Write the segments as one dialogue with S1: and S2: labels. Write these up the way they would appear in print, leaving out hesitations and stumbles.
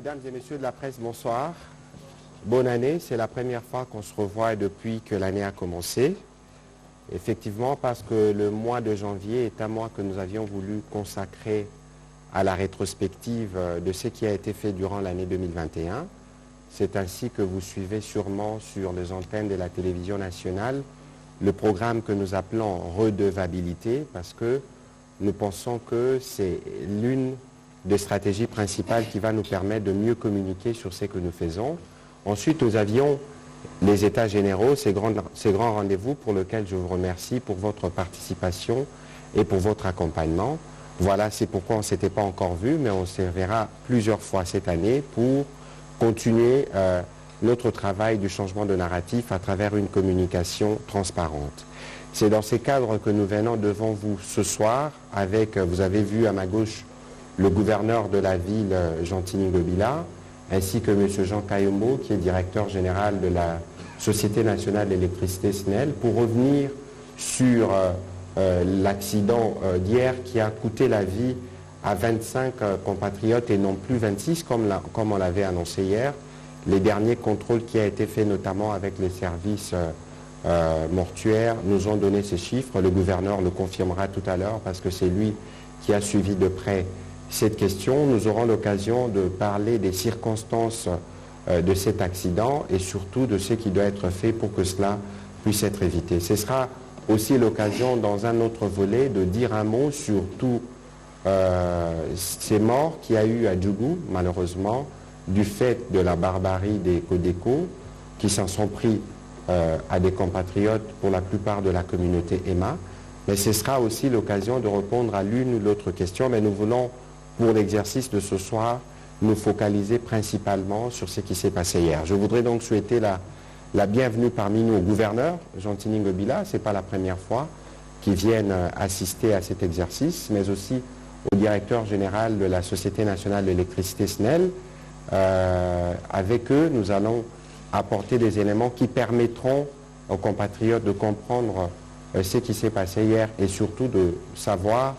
S1: Mesdames et messieurs de la presse, bonsoir. Bonne année, c'est la première fois qu'on se revoit depuis que l'année a commencé. Effectivement, parce que le mois de janvier est un mois que nous avions voulu consacrer à la rétrospective de ce qui a été fait durant l'année 2021. C'est ainsi que vous suivez sûrement sur les antennes de la télévision nationale le programme que nous appelons redevabilité, parce que nous pensons que c'est l'une des stratégies principales qui va nous permettre de mieux communiquer sur ce que nous faisons. Ensuite, nous avions les états généraux, ces grands rendez-vous pour lesquels je vous remercie pour votre participation et pour votre accompagnement. Voilà, c'est pourquoi on ne s'était pas encore vu, mais on se verra plusieurs fois cette année pour continuer notre travail du changement de narratif à travers une communication transparente. C'est dans ces cadres que nous venons devant vous ce soir avec, vous avez vu à ma gauche, le gouverneur de la ville, Jean-Tini Ngobila, ainsi que M. Jean Kayombo, qui est directeur général de la Société nationale d'électricité SNEL, pour revenir sur l'accident d'hier qui a coûté la vie à 25 compatriotes et non plus 26 comme on l'avait annoncé hier. Les derniers contrôles qui ont été faits notamment avec les services mortuaires nous ont donné ces chiffres. Le gouverneur le confirmera tout à l'heure parce que c'est lui qui a suivi de près cette question. Nous aurons l'occasion de parler des circonstances de cet accident et surtout de ce qui doit être fait pour que cela puisse être évité. Ce sera aussi l'occasion dans un autre volet de dire un mot sur tous ces morts qu'il y a eu à Djougou, malheureusement, du fait de la barbarie des Codeco qui s'en sont pris à des compatriotes, pour la plupart de la communauté EMA. Mais ce sera aussi l'occasion de répondre à l'une ou l'autre question. Mais nous voulons, pour l'exercice de ce soir, nous focaliser principalement sur ce qui s'est passé hier. Je voudrais donc souhaiter la bienvenue parmi nous au gouverneur, Jean-Tini Ngobila. Ce n'est pas la première fois qu'ils viennent assister à cet exercice, mais aussi au directeur général de la Société nationale d'électricité SNEL. Avec eux, nous allons apporter des éléments qui permettront aux compatriotes de comprendre ce qui s'est passé hier et surtout de savoir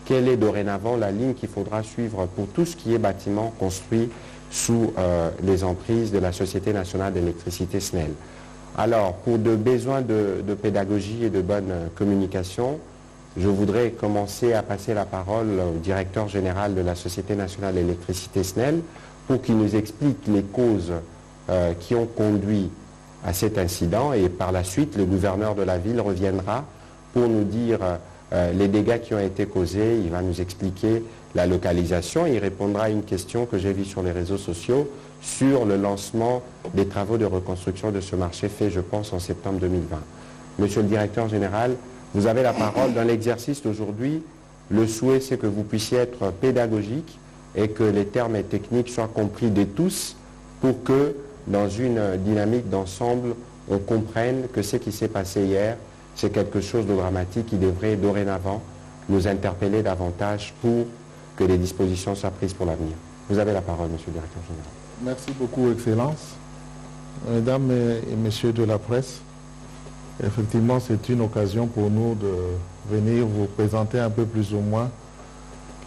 S1: quelle est dorénavant la ligne qu'il faudra suivre pour tout ce qui est bâtiment construit sous les emprises de la Société nationale d'électricité SNEL. Alors, pour des besoins de pédagogie et de bonne communication, je voudrais commencer à passer la parole au directeur général de la Société nationale d'électricité SNEL pour qu'il nous explique les causes qui ont conduit à cet incident et par la suite, le gouverneur de la ville reviendra pour nous dire les dégâts qui ont été causés. Il va nous expliquer la localisation. Il répondra à une question que j'ai vue sur les réseaux sociaux sur le lancement des travaux de reconstruction de ce marché fait, je pense, en septembre 2020. Monsieur le directeur général, vous avez la parole. Dans l'exercice d'aujourd'hui, le souhait, c'est que vous puissiez être pédagogique et que les termes et techniques soient compris de tous pour que, dans une dynamique d'ensemble, on comprenne que ce qui s'est passé hier, c'est quelque chose de dramatique qui devrait dorénavant nous interpeller davantage pour que les dispositions soient prises pour l'avenir. Vous avez la parole, monsieur le directeur général.
S2: Merci beaucoup, Excellence. Mesdames et messieurs de la presse, effectivement, c'est une occasion pour nous de venir vous présenter un peu plus ou moins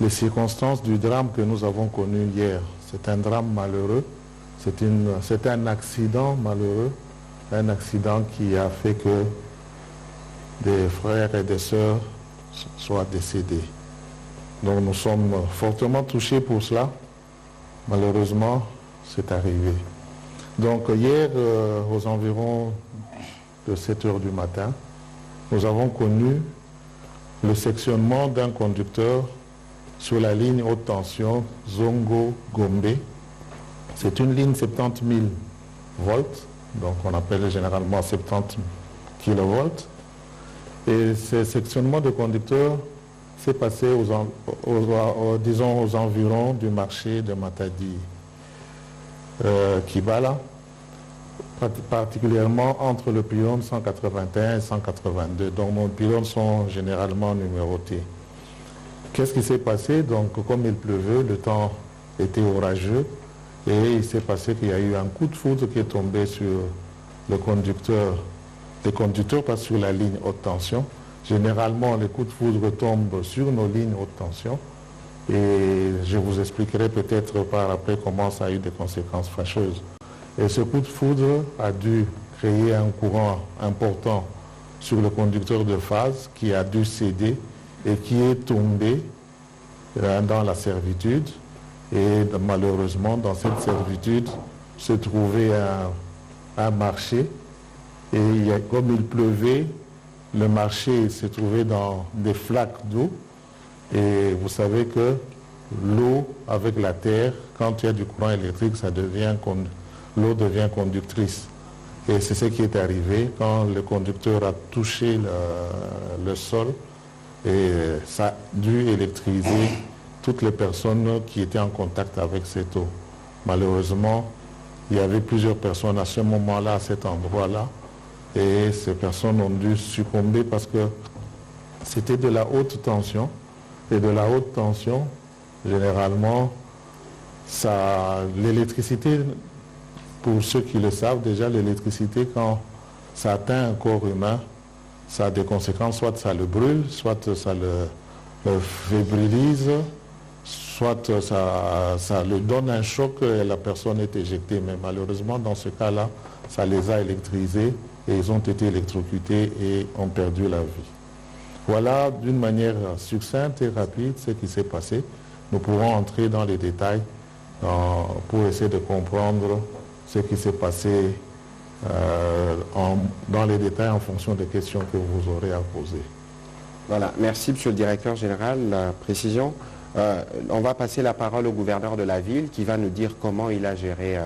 S2: les circonstances du drame que nous avons connu hier. C'est un drame malheureux, c'est un accident malheureux, un accident qui a fait que des frères et des sœurs soient décédés. Donc nous sommes fortement touchés pour cela. Malheureusement, c'est arrivé. Donc hier, aux environs de 7 heures du matin, nous avons connu le sectionnement d'un conducteur sur la ligne haute tension Zongo-Gombe. C'est une ligne 70 000 volts, donc on appelle généralement 70 kilovolts. Et ce sectionnement de conducteur s'est passé disons aux environs du marché de Matadi Kibala, particulièrement entre le pylône 181 et 182. Donc nos pylônes sont généralement numérotés. Qu'est-ce qui s'est passé? Donc comme il pleuvait, le temps était orageux et il s'est passé qu'il y a eu un coup de foudre qui est tombé sur le conducteur. Les conducteurs passent sur la ligne haute tension. Généralement, les coups de foudre tombent sur nos lignes haute tension Et je vous expliquerai peut-être par après comment ça a eu des conséquences fâcheuses. Et ce coup de foudre a dû créer un courant important sur le conducteur de phase qui a dû céder et qui est tombé dans la servitude. Et malheureusement, dans cette servitude, se trouvait un marché. Et comme il pleuvait, le marché se trouvait dans des flaques d'eau. Et vous savez que l'eau avec la terre, quand il y a du courant électrique, l'eau devient conductrice. Et c'est ce qui est arrivé quand le conducteur a touché le sol. Et ça a dû électriser toutes les personnes qui étaient en contact avec cette eau. Malheureusement, il y avait plusieurs personnes à ce moment-là, à cet endroit-là. Et ces personnes ont dû succomber parce que c'était de la haute tension. Et de la haute tension, généralement, l'électricité, pour ceux qui le savent déjà, l'électricité, quand ça atteint un corps humain, ça a des conséquences, soit ça le brûle, soit ça le fébrilise, soit ça lui donne un choc et la personne est éjectée. Mais malheureusement, dans ce cas-là, ça les a électrisés et ils ont été électrocutés et ont perdu la vie. Voilà d'une manière succincte et rapide ce qui s'est passé. Nous pourrons entrer dans les détails pour essayer de comprendre ce qui s'est passé dans les détails en fonction des questions que vous aurez à poser.
S1: Voilà, merci Monsieur le Directeur Général, la précision. On va passer la parole au gouverneur de la ville qui va nous dire comment il a géré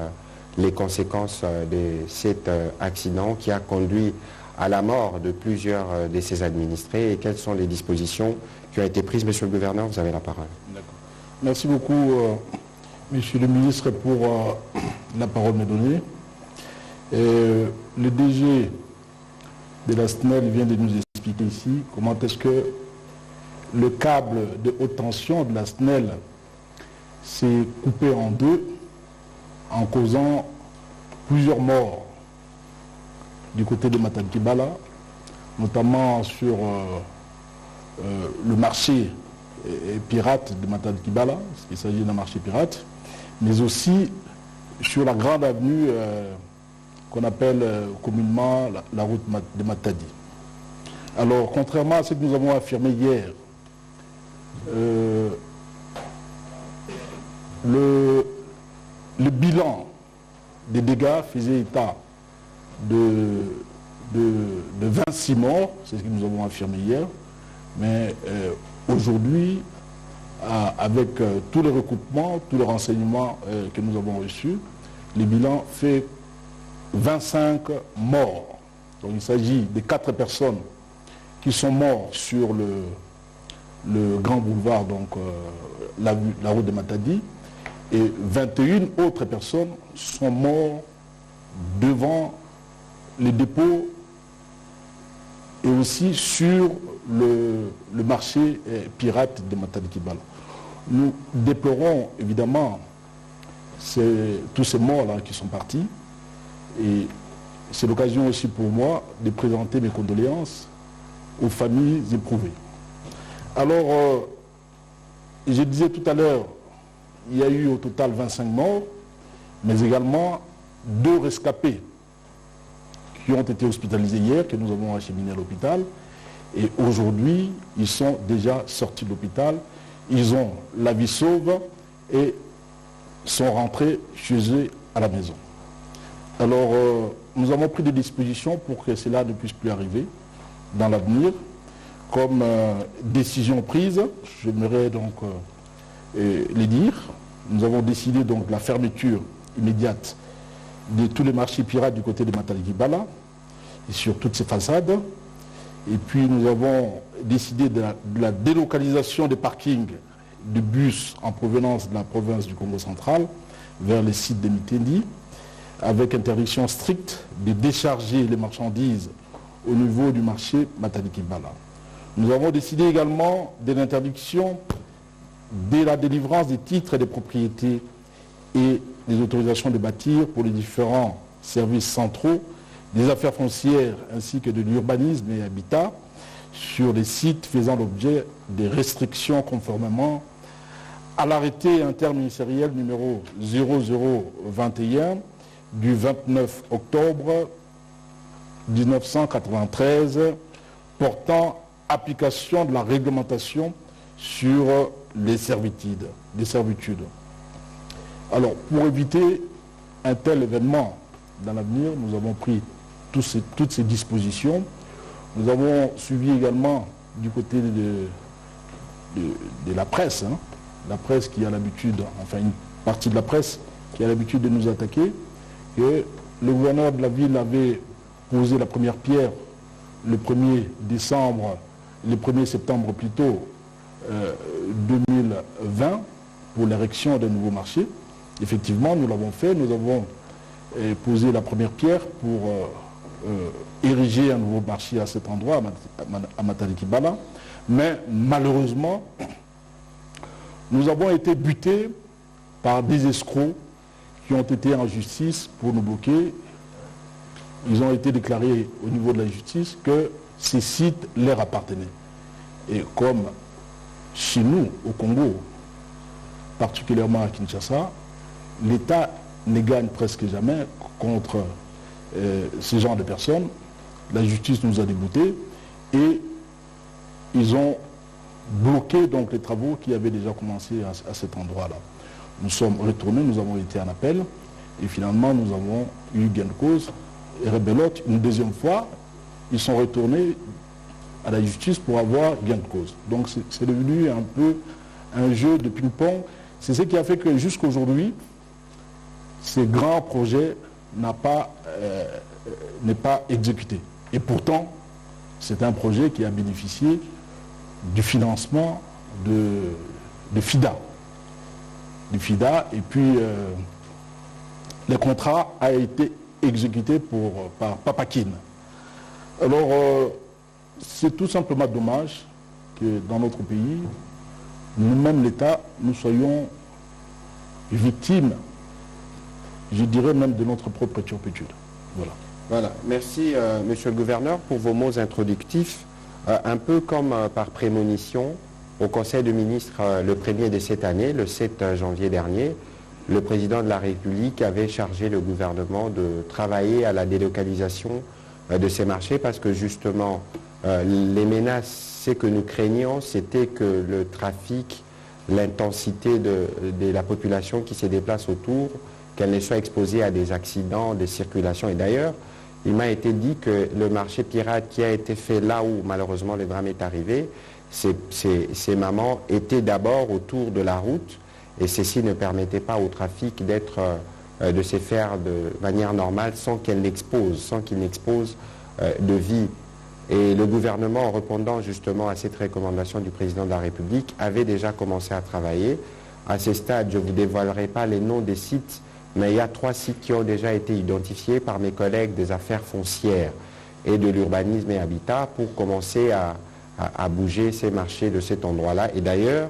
S1: les conséquences de cet accident qui a conduit à la mort de plusieurs de ses administrés et quelles sont les dispositions qui ont été prises. Monsieur le gouverneur, vous avez la parole.
S3: D'accord. Merci beaucoup, Monsieur le ministre, pour la parole me donnée. Le DG de la SNEL vient de nous expliquer ici comment est-ce que le câble de haute tension de la SNEL s'est coupé en deux en causant plusieurs morts du côté de Matadi-Kibala, notamment sur le marché pirate de Matadi-Kibala, il s'agit d'un marché pirate, mais aussi sur la grande avenue qu'on appelle communément la route de Matadi. Alors, contrairement à ce que nous avons affirmé hier, le bilan des dégâts faisait état de 26 morts, c'est ce que nous avons affirmé hier, mais aujourd'hui, avec tous les recoupements, tous les renseignements que nous avons reçus, le bilan fait 25 morts. Donc il s'agit de 4 personnes qui sont mortes sur le grand boulevard, donc la route de Matadi, et 21 autres personnes sont mortes devant les dépôts et aussi sur le marché pirate de Matadi-Kibala. Nous déplorons évidemment tous ces morts-là qui sont partis et c'est l'occasion aussi pour moi de présenter mes condoléances aux familles éprouvées. Alors, je disais tout à l'heure, il y a eu au total 25 morts, mais également 2 rescapés qui ont été hospitalisés hier, que nous avons acheminés à l'hôpital. Et aujourd'hui, ils sont déjà sortis de l'hôpital. Ils ont la vie sauve et sont rentrés chez eux à la maison. Alors, nous avons pris des dispositions pour que cela ne puisse plus arriver dans l'avenir. Comme décision prise, j'aimerais donc les dire. Nous avons décidé donc de la fermeture immédiate de tous les marchés pirates du côté de Matadi-Kibala et sur toutes ces façades. Et puis nous avons décidé de la délocalisation des parkings de bus en provenance de la province du Congo central vers les sites de Mitendi, avec interdiction stricte de décharger les marchandises au niveau du marché Matadi-Kibala. Nous avons décidé également de l'interdiction de la délivrance des titres de propriété et des autorisations de bâtir pour les différents services centraux, des affaires foncières ainsi que de l'urbanisme et habitat sur les sites faisant l'objet des restrictions conformément à l'arrêté interministériel numéro 0021 du 29 octobre 1993 portant application de la réglementation sur les servitudes. Alors, pour éviter un tel événement dans l'avenir, nous avons pris toutes ces dispositions. Nous avons suivi également du côté de la presse, la presse qui a l'habitude, enfin une partie de la presse qui a l'habitude de nous attaquer, que le gouverneur de la ville avait posé la première pierre le 1er septembre plutôt 2020 pour l'érection d'un nouveau marché. Effectivement, nous l'avons fait, nous avons posé la première pierre pour ériger un nouveau marché à cet endroit, à Matadi-Kibala. Mais malheureusement, nous avons été butés par des escrocs qui ont été en justice pour nous bloquer. Ils ont été déclarés au niveau de la justice que ces sites leur appartenaient. Et comme chez nous, au Congo, particulièrement à Kinshasa, l'État ne gagne presque jamais contre ce genre de personnes. La justice nous a déboutés et ils ont bloqué donc les travaux qui avaient déjà commencé à cet endroit-là. Nous sommes retournés, nous avons été en appel et finalement nous avons eu gain de cause. Et rebelote, une deuxième fois, ils sont retournés à la justice pour avoir gain de cause. Donc c'est devenu un peu un jeu de ping-pong. C'est ce qui a fait que jusqu'aujourd'hui, ces grands projets n'est pas exécuté. Et pourtant, c'est un projet qui a bénéficié du financement de FIDA. Et puis, le contrat a été exécuté par Papakine. Alors, c'est tout simplement dommage que dans notre pays, nous-mêmes l'État, nous soyons victimes, je dirais même de notre propre turpitude.
S1: Voilà. Merci, monsieur le gouverneur, pour vos mots introductifs. Un peu comme par prémonition, au Conseil des ministres, le 1er de cette année, le 7 janvier dernier, le président de la République avait chargé le gouvernement de travailler à la délocalisation de ces marchés parce que justement, les menaces que nous craignions, c'était que le trafic, l'intensité de la population qui se déplace autour, qu'elle ne soit exposée à des accidents de circulation. Et d'ailleurs, il m'a été dit que le marché pirate qui a été fait là où malheureusement le drame est arrivé, ces mamans étaient d'abord autour de la route et ceci ne permettait pas au trafic de se faire de manière normale sans qu'il n'expose de vie. Et le gouvernement, en répondant justement à cette recommandation du président de la République, avait déjà commencé à travailler. À ce stade, je ne vous dévoilerai pas les noms des sites, mais il y a 3 sites qui ont déjà été identifiés par mes collègues des affaires foncières et de l'urbanisme et habitat pour commencer à bouger ces marchés de cet endroit-là. Et d'ailleurs,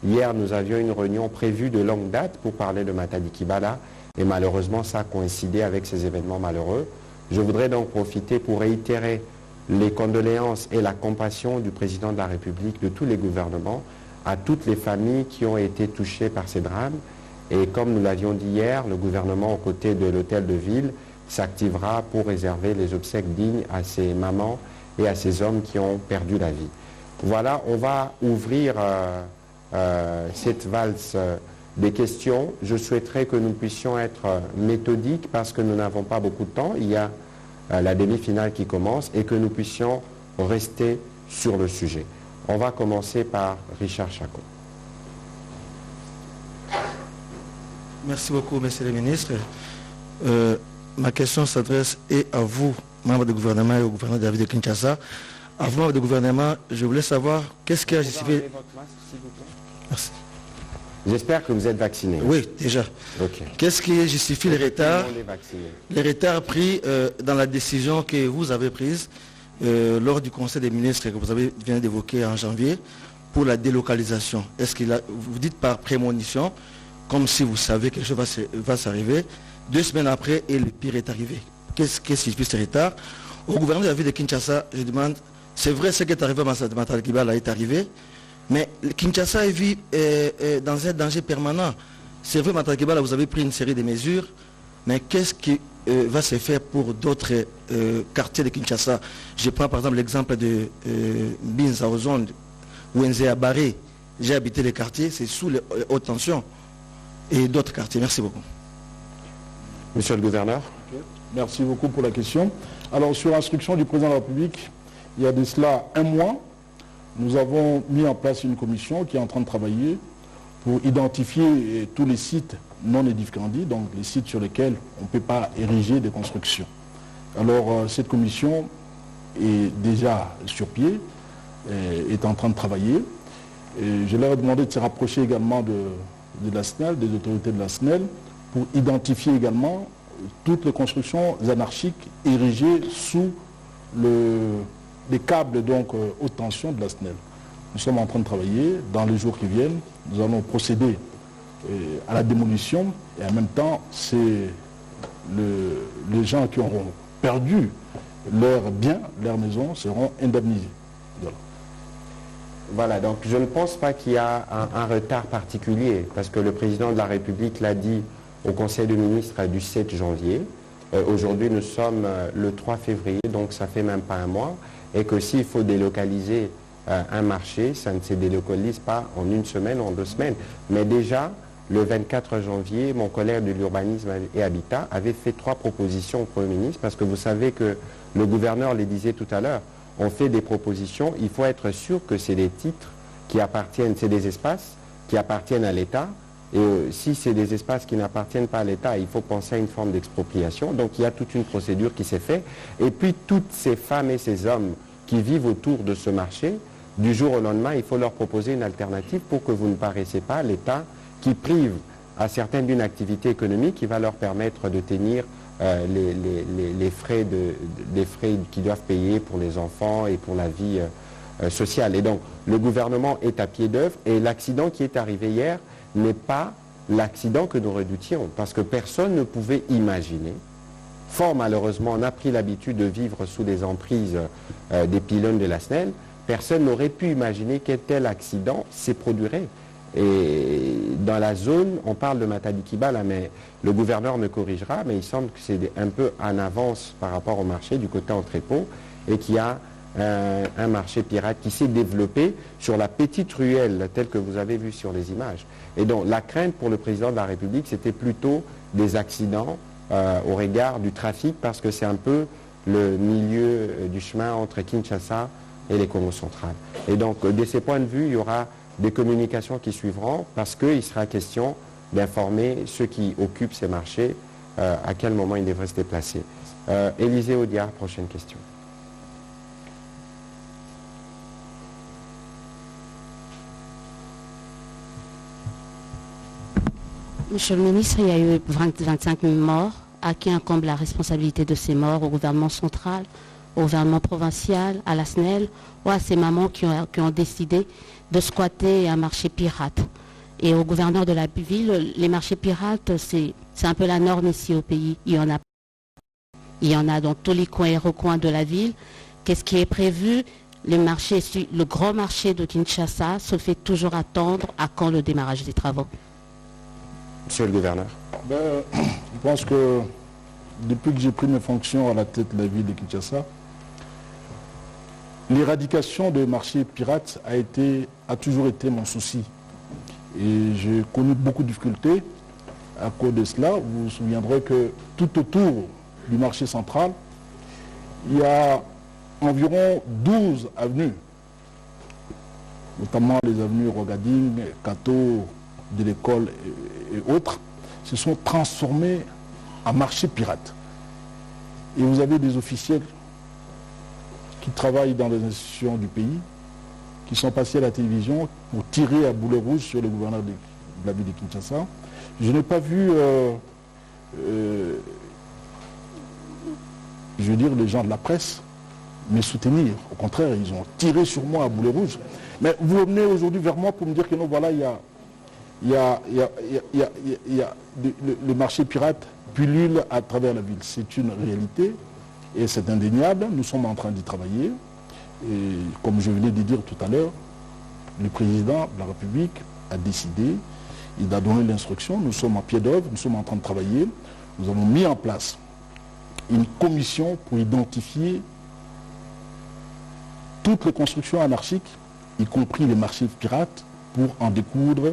S1: hier, nous avions une réunion prévue de longue date pour parler de Matadi-Kibala et malheureusement, ça a coïncidé avec ces événements malheureux. Je voudrais donc profiter pour réitérer les condoléances et la compassion du président de la République, de tous les gouvernements, à toutes les familles qui ont été touchées par ces drames. Et comme nous l'avions dit hier, le gouvernement, aux côtés de l'hôtel de ville, s'activera pour réserver les obsèques dignes à ces mamans et à ces hommes qui ont perdu la vie. Voilà, on va ouvrir cette valse des questions. Je souhaiterais que nous puissions être méthodiques parce que nous n'avons pas beaucoup de temps. Il y a la demi-finale qui commence et que nous puissions rester sur le sujet. On va commencer par Richard Chacon.
S4: Merci beaucoup, monsieur le ministre. Ma question s'adresse et à vous, membres du gouvernement et au gouverneur de la ville de Kinshasa. À vous, membres du gouvernement, je voulais savoir qu'est-ce qui a justifié... Merci.
S1: J'espère que vous êtes vacciné.
S4: Oui, déjà.
S1: Okay.
S4: Qu'est-ce qui justifie les retards pris dans la décision que vous avez prise lors du Conseil des ministres que vous avez vient d'évoquer en janvier pour la délocalisation? Est-ce qu'il a, vous dites par prémonition, comme si vous savez que quelque chose va s'arriver, 2 semaines après et le pire est arrivé? Qu'est-ce qui justifie ce retard? Au gouvernement de la ville de Kinshasa, je demande, c'est vrai ce qui est arrivé à Matadi-Kibala est arrivé, Mais Kinshasa vit dans un danger permanent. C'est vrai, Maître Kibala, vous avez pris une série de mesures, mais qu'est-ce qui va se faire pour d'autres quartiers de Kinshasa? Je prends par exemple l'exemple de Binza Ozone, Wenze Abaré. J'ai habité les quartiers, c'est sous les hautes tensions. Et d'autres quartiers. Merci beaucoup.
S1: Monsieur le gouverneur.
S3: Merci beaucoup pour la question. Alors, sur l'instruction du président de la République, il y a de cela un mois, nous avons mis en place une commission qui est en train de travailler pour identifier tous les sites non édificandis, donc les sites sur lesquels on ne peut pas ériger des constructions. Alors, cette commission est déjà sur pied, est en train de travailler. Et je leur ai demandé de se rapprocher également de la SNEL, des autorités de la SNEL, pour identifier également toutes les constructions anarchiques érigées sous les câbles donc haute tension de la SNEL. Nous sommes en train de travailler. Dans les jours qui viennent, nous allons procéder à la démolition et en même temps, c'est les gens qui auront perdu leurs biens, leurs maisons, seront indemnisés.
S1: Voilà, donc je ne pense pas qu'il y a un retard particulier, parce que le président de la République l'a dit au Conseil des ministres du 7 janvier. Aujourd'hui, nous sommes le 3 février, donc ça fait même pas un mois, et que s'il faut délocaliser un marché, ça ne se délocalise pas en une semaine ou en 2 semaines. Mais déjà, le 24 janvier, mon collègue de l'urbanisme et habitat avait fait 3 propositions au Premier ministre, parce que vous savez que le gouverneur les disait tout à l'heure, on fait des propositions, il faut être sûr que c'est des titres qui appartiennent, c'est des espaces qui appartiennent à l'État. Et si c'est des espaces qui n'appartiennent pas à l'État, il faut penser à une forme d'expropriation. Donc il y a toute une procédure qui s'est faite. Et puis toutes ces femmes et ces hommes qui vivent autour de ce marché, du jour au lendemain, il faut leur proposer une alternative pour que vous ne paraissiez pas l'État qui prive à certains d'une activité économique qui va leur permettre de tenir les frais qu'ils doivent payer pour les enfants et pour la vie sociale. Et donc, le gouvernement est à pied d'œuvre et l'accident qui est arrivé hier n'est pas l'accident que nous redoutions, parce que personne ne pouvait imaginer. Fort malheureusement, on a pris l'habitude de vivre sous les emprises des pylônes de la SNEL. Personne n'aurait pu imaginer qu'un tel accident se produirait. Et dans la zone, on parle de Matadi Kibala, mais le gouverneur me corrigera, mais il semble que c'est un peu en avance par rapport au marché du côté entrepôt et qu'il y a un marché pirate qui s'est développé sur la petite ruelle telle que vous avez vu sur les images. Et donc la crainte pour le président de la République, c'était plutôt des accidents au regard du trafic, parce que c'est un peu le milieu du chemin entre Kinshasa et les Congo centrales. Et donc de ces points de vue, il y aura des communications qui suivront, parce qu'il sera question d'informer ceux qui occupent ces marchés à quel moment ils devraient se déplacer. Élisée Audiard, prochaine question.
S5: Monsieur le ministre, il y a eu 25 000 morts. À qui incombe la responsabilité de ces morts? Au gouvernement central, au gouvernement provincial, à la SNEL, ou à ces mamans qui ont décidé de squatter un marché pirate? Et au gouverneur de la ville, les marchés pirates, c'est un peu la norme ici au pays. Il y en a dans tous les coins et recoins de la ville. Qu'est-ce qui est prévu? Le grand marché de Kinshasa se fait toujours attendre. À quand le démarrage des travaux?
S1: Monsieur le gouverneur.
S3: Je pense que depuis que j'ai pris mes fonctions à la tête de la ville de Kinshasa, l'éradication des marchés pirates a toujours été mon souci. Et j'ai connu beaucoup de difficultés à cause de cela. Vous vous souviendrez que tout autour du marché central, il y a environ 12 avenues, notamment les avenues Rogading, Kato, de l'école et autres, se sont transformées en marché pirate. Et vous avez des officiels qui travaillent dans les institutions du pays, qui sont passés à la télévision pour tirer à boulet rouge sur le gouverneur de la ville de Kinshasa. Je n'ai pas vu, je veux dire, les gens de la presse me soutenir. Au contraire, ils ont tiré sur moi à boulet rouge. Mais vous venez aujourd'hui vers moi pour me dire que non, voilà, le marché pirate pullule à travers la ville. C'est une réalité et c'est indéniable. Nous sommes en train d'y travailler. Et comme je venais de dire tout à l'heure, le président de la République a décidé, il a donné l'instruction, nous sommes à pied d'œuvre, nous sommes en train de travailler, nous avons mis en place une commission pour identifier toutes les constructions anarchiques, y compris les marchés pirates, pour en découdre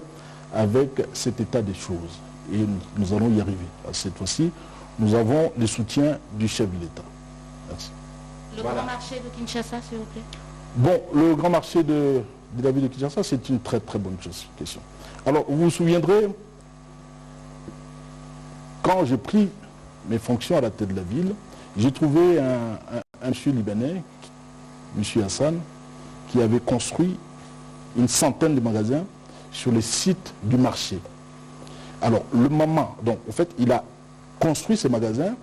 S3: avec cet état des choses. Et nous allons y arriver. Cette fois-ci, nous avons le soutien du chef de l'État. Merci.
S5: Le grand marché de Kinshasa, s'il vous plaît.
S3: Bon, le grand marché de la ville de Kinshasa, c'est une très très bonne question. Alors, vous vous souviendrez, quand j'ai pris mes fonctions à la tête de la ville, j'ai trouvé un monsieur libanais, monsieur Hassan, qui avait construit une centaine de magasins sur les sites du marché. Alors, le maman, donc, en fait, il a construit ces magasins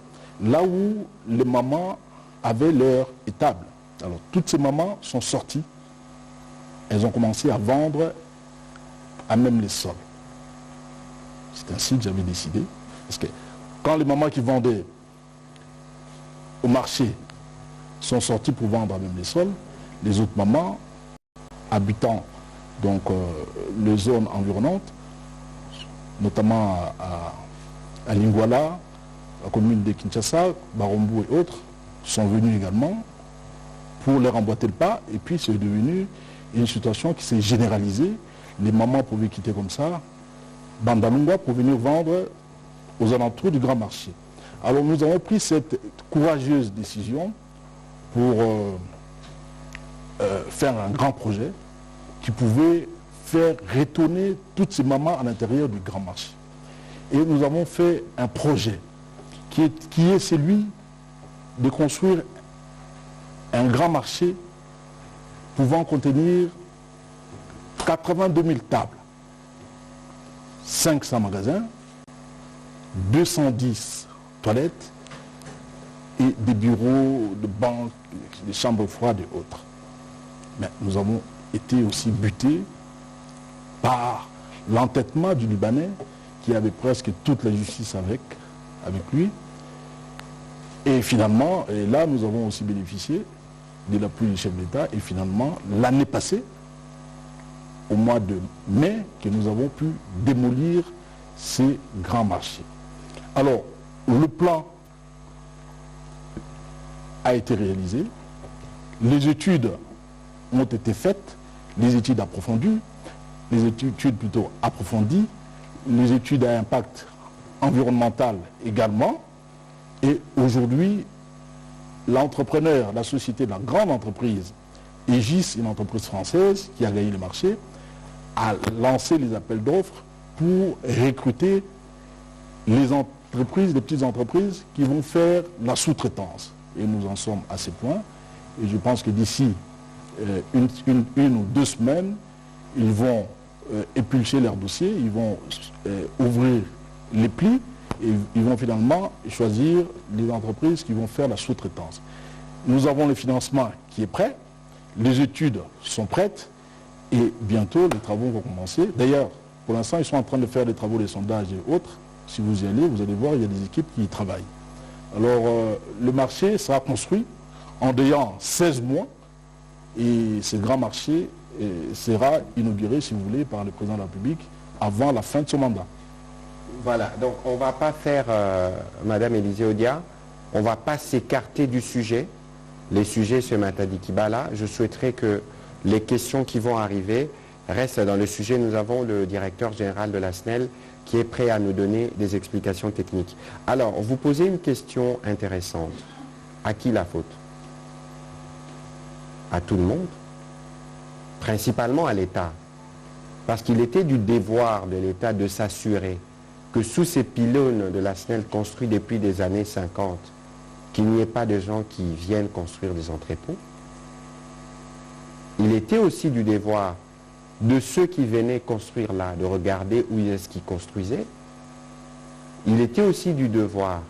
S3: là où les mamans avaient leur étable. Alors, toutes ces mamans sont sorties. Elles ont commencé à vendre à même les sols. C'est ainsi que j'avais décidé. Parce que quand les mamans qui vendaient au marché sont sorties pour vendre à même les sols, les autres mamans, habitant donc les zones environnantes, notamment à Lingwala, la commune de Kinshasa, Barombo et autres, sont venus également pour leur emboîter le pas. Et puis c'est devenu une situation qui s'est généralisée. Les mamans pouvaient quitter comme ça Bandalunga pour venir vendre aux alentours du grand marché. Alors nous avons pris cette courageuse décision pour faire un grand projet qui pouvait faire retourner toutes ces mamans à l'intérieur du grand marché. Et nous avons fait un projet qui est celui de construire un grand marché pouvant contenir 82 000 tables, 500 magasins, 210 toilettes et des bureaux, de banques, des chambres froides et autres. Mais nous avons été aussi butés par l'entêtement du Libanais qui avait presque toute la justice avec lui. Et finalement, et là nous avons aussi bénéficié de l'appui du chef d'État et finalement l'année passée, au mois de mai, que nous avons pu démolir ces grands marchés. Alors, le plan a été réalisé, les études ont été faites, les études approfondies, les études plutôt approfondies, les études à impact environnemental également, et aujourd'hui, l'entrepreneur, la société, la grande entreprise, Aegis, une entreprise française qui a gagné le marché, a lancé les appels d'offres pour recruter les entreprises, les petites entreprises qui vont faire la sous-traitance. Et nous en sommes à ce point. Et je pense que d'ici une ou 2 semaines, ils vont épulcher leur dossier, ils vont ouvrir les plis et ils vont finalement choisir les entreprises qui vont faire la sous-traitance. Nous avons le financement qui est prêt, les études sont prêtes et bientôt les travaux vont commencer. D'ailleurs, pour l'instant, ils sont en train de faire des travaux, des sondages et autres. Si vous y allez, vous allez voir, il y a des équipes qui y travaillent. Alors, le marché sera construit en ayant 16 mois et ce grand marché sera inauguré, si vous voulez, par le président de la République avant la fin de son mandat.
S1: Voilà, donc on ne va pas faire, Madame Élisée Odia, on ne va pas s'écarter du sujet. Les sujets se mettent à Dikibala. Je souhaiterais que les questions qui vont arriver restent dans le sujet. Nous avons le directeur général de la SNEL qui est prêt à nous donner des explications techniques. Alors, vous posez une question intéressante. À qui la faute? À tout le monde, principalement à l'État. Parce qu'il était du devoir de l'État de s'assurer que sous ces pylônes de la SNEL construits depuis des années 50, qu'il n'y ait pas de gens qui viennent construire des entrepôts. Il était aussi du devoir de ceux qui venaient construire là, de regarder où est-ce qu'ils construisaient. Il était aussi du devoir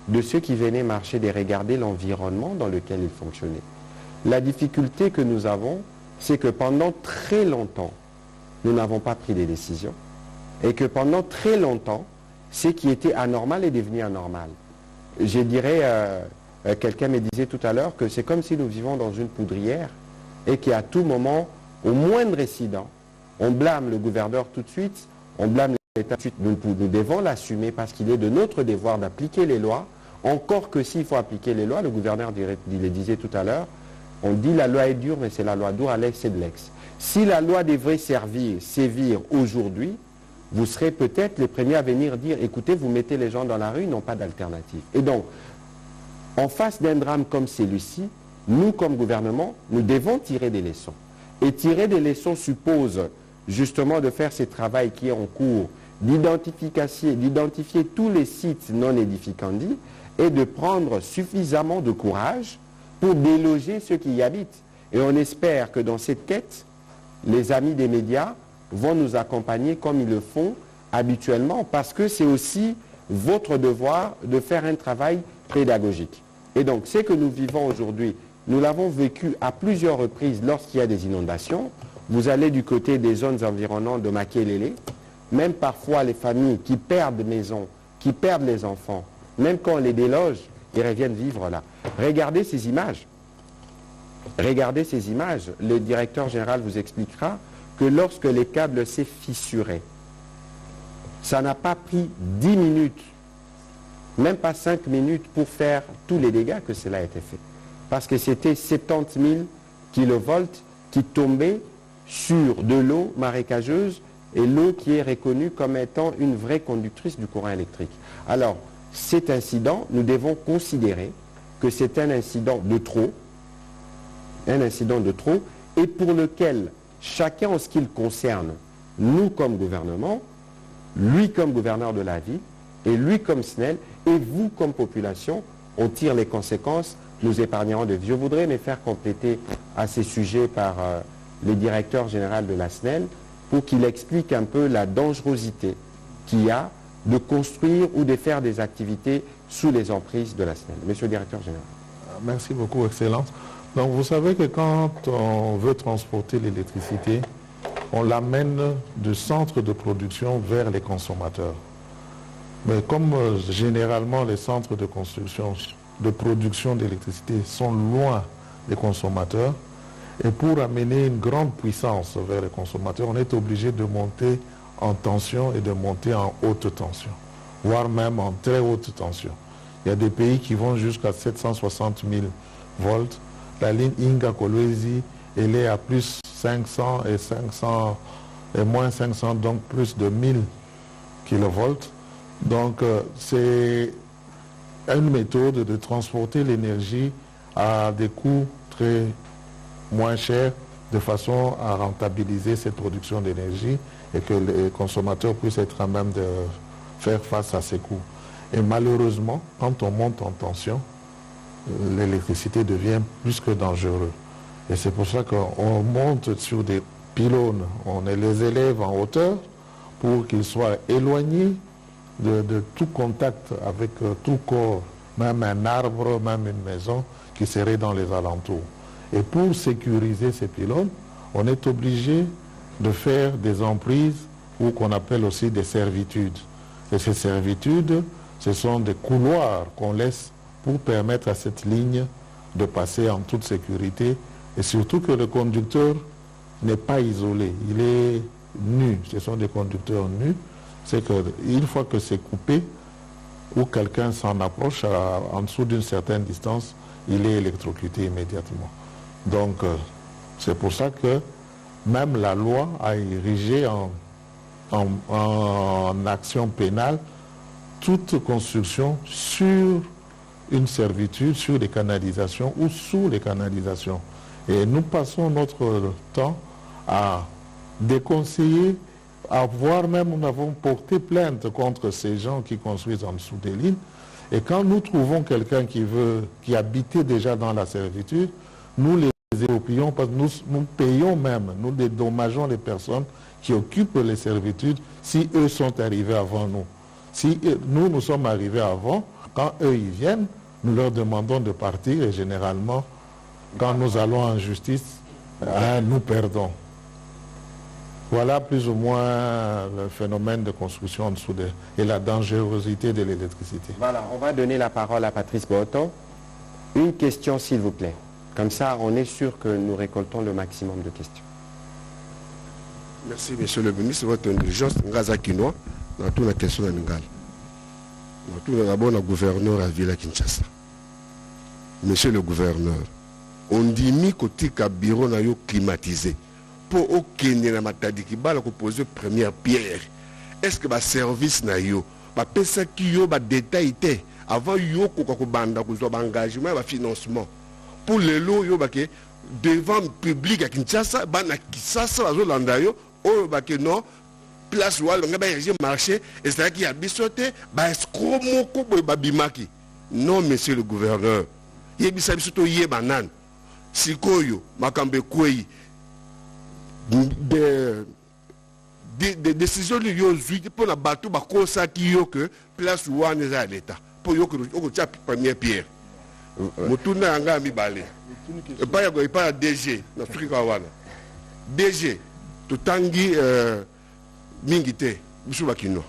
S1: de ceux qui venaient marcher de regarder l'environnement dans lequel ils fonctionnaient. La difficulté que nous avons, c'est que pendant très longtemps, nous n'avons pas pris des décisions et que pendant très longtemps, ce qui était anormal est devenu anormal. Je dirais, quelqu'un me disait tout à l'heure que c'est comme si nous vivons dans une poudrière et qu'à tout moment, au moindre incident, on blâme le gouverneur tout de suite, on blâme l'État tout de suite. Nous devons l'assumer parce qu'il est de notre devoir d'appliquer les lois. Encore que s'il faut appliquer les lois, le gouverneur le disait tout à l'heure, on dit la loi est dure, mais c'est la loi dure à l'ex et de l'ex. Si la loi devrait sévir aujourd'hui, vous serez peut-être les premiers à venir dire, écoutez, vous mettez les gens dans la rue, ils n'ont pas d'alternative. Et donc, en face d'un drame comme celui-ci, nous, comme gouvernement, nous devons tirer des leçons. Et tirer des leçons suppose justement de faire ce travail qui est en cours, d'identifier tous les sites non édificandis et de prendre suffisamment de courage pour déloger ceux qui y habitent. Et on espère que dans cette quête, les amis des médias vont nous accompagner comme ils le font habituellement, parce que c'est aussi votre devoir de faire un travail pédagogique. Et donc, ce que nous vivons aujourd'hui, nous l'avons vécu à plusieurs reprises lorsqu'il y a des inondations. Vous allez du côté des zones environnantes de Makelele, même parfois les familles qui perdent des maisons, qui perdent les enfants, même quand on les déloge, ils reviennent vivre là. Regardez ces images. Regardez ces images. Le directeur général vous expliquera que lorsque les câbles s'est fissurés, ça n'a pas pris 10 minutes, même pas 5 minutes pour faire tous les dégâts que cela a été fait. Parce que c'était 70 000 kilovolts qui tombaient sur de l'eau marécageuse et l'eau qui est reconnue comme étant une vraie conductrice du courant électrique. Alors, cet incident, nous devons considérer que c'est un incident de trop, et pour lequel chacun en ce qui le concerne, nous comme gouvernement, lui comme gouverneur de la ville, et lui comme SNEL, et vous comme population, on tire les conséquences, nous épargnerons de vie. Je voudrais me faire compléter à ces sujets par le directeur général de la SNEL pour qu'il explique un peu la dangerosité qu'il y a de construire ou de faire des activités sous les emprises de la SNEL. Monsieur le directeur général.
S2: Merci beaucoup, Excellence. Donc vous savez que quand on veut transporter l'électricité, on l'amène du centre de production vers les consommateurs. Mais comme généralement les centres de production d'électricité sont loin des consommateurs, et pour amener une grande puissance vers les consommateurs, on est obligé de monter en tension et de monter en haute tension, voire même en très haute tension. Il y a des pays qui vont jusqu'à 760 000 volts. La ligne Inga-Kolwezi, elle est à plus 500 et 500 et moins 500, donc plus de 1000 kilovolts. Donc c'est une méthode de transporter l'énergie à des coûts très moins chers, de façon à rentabiliser cette production d'énergie et que les consommateurs puissent être à même de faire face à ces coûts. Et malheureusement, quand on monte en tension, l'électricité devient plus que dangereuse. Et c'est pour ça qu'on monte sur des pylônes, on les élève en hauteur pour qu'ils soient éloignés de tout contact avec tout corps, même un arbre, même une maison qui serait dans les alentours. Et pour sécuriser ces pylônes, on est obligé de faire des emprises ou qu'on appelle aussi des servitudes. Et ces servitudes, ce sont des couloirs qu'on laisse pour permettre à cette ligne de passer en toute sécurité et surtout que le conducteur n'est pas isolé, il est nu, ce sont des conducteurs nus, c'est qu'une fois que c'est coupé ou quelqu'un s'en approche en dessous d'une certaine distance, il est électrocuté immédiatement. Donc c'est pour ça que même la loi a érigé en action pénale toute construction sur une servitude, sur les canalisations ou sous les canalisations. Et nous passons notre temps à déconseiller, voire même nous avons porté plainte contre ces gens qui construisent en dessous des lignes. Et quand nous trouvons quelqu'un qui habitait déjà dans la servitude, nous les exproprions parce que nous payons même, nous dédommageons les personnes qui occupent les servitudes si eux sont arrivés avant nous. Si nous sommes arrivés avant, quand eux ils viennent, nous leur demandons de partir et généralement, quand nous allons en justice, nous perdons. Voilà plus ou moins le phénomène de construction en dessous et la dangerosité de l'électricité.
S1: Voilà, on va donner la parole à Patrice Bohoton. Une question s'il vous plaît. Comme ça, on est sûr que nous récoltons le maximum de questions.
S6: Merci, monsieur le ministre, votre indulgence. Ngaza Kinois, dans toute la question de Ngal. Dans tout d'abord, le gouverneur à Villa Kinshasa. Monsieur le gouverneur, on dit mi côté ka bureau na yo climatisé. Pour aucun na matadi qui va poser première pierre. Est-ce que le service na yo, ba pesa ki yo ba détail té avant yo ko banda ko zo engagement ba financement. Pour les lots yo ba ke devant public à Kinshasa, ba na Kinshasa ba zo landa yo o ba ke non place où on a marché et c'est qui a bisoté ba escroc moko boy ba bimaki. Non monsieur le gouverneur. Yebisa bisoto ye banan. Sikoyo makambe kwei des décisions de yo zuit pour la bateau ba kosa ki yo que place où on est à l'état. Pour yo que o tia première pierre. Mutuna anga mi balé. Et pas ya pas DG na Afrika wana. DG tutangi mingité bisuba kino.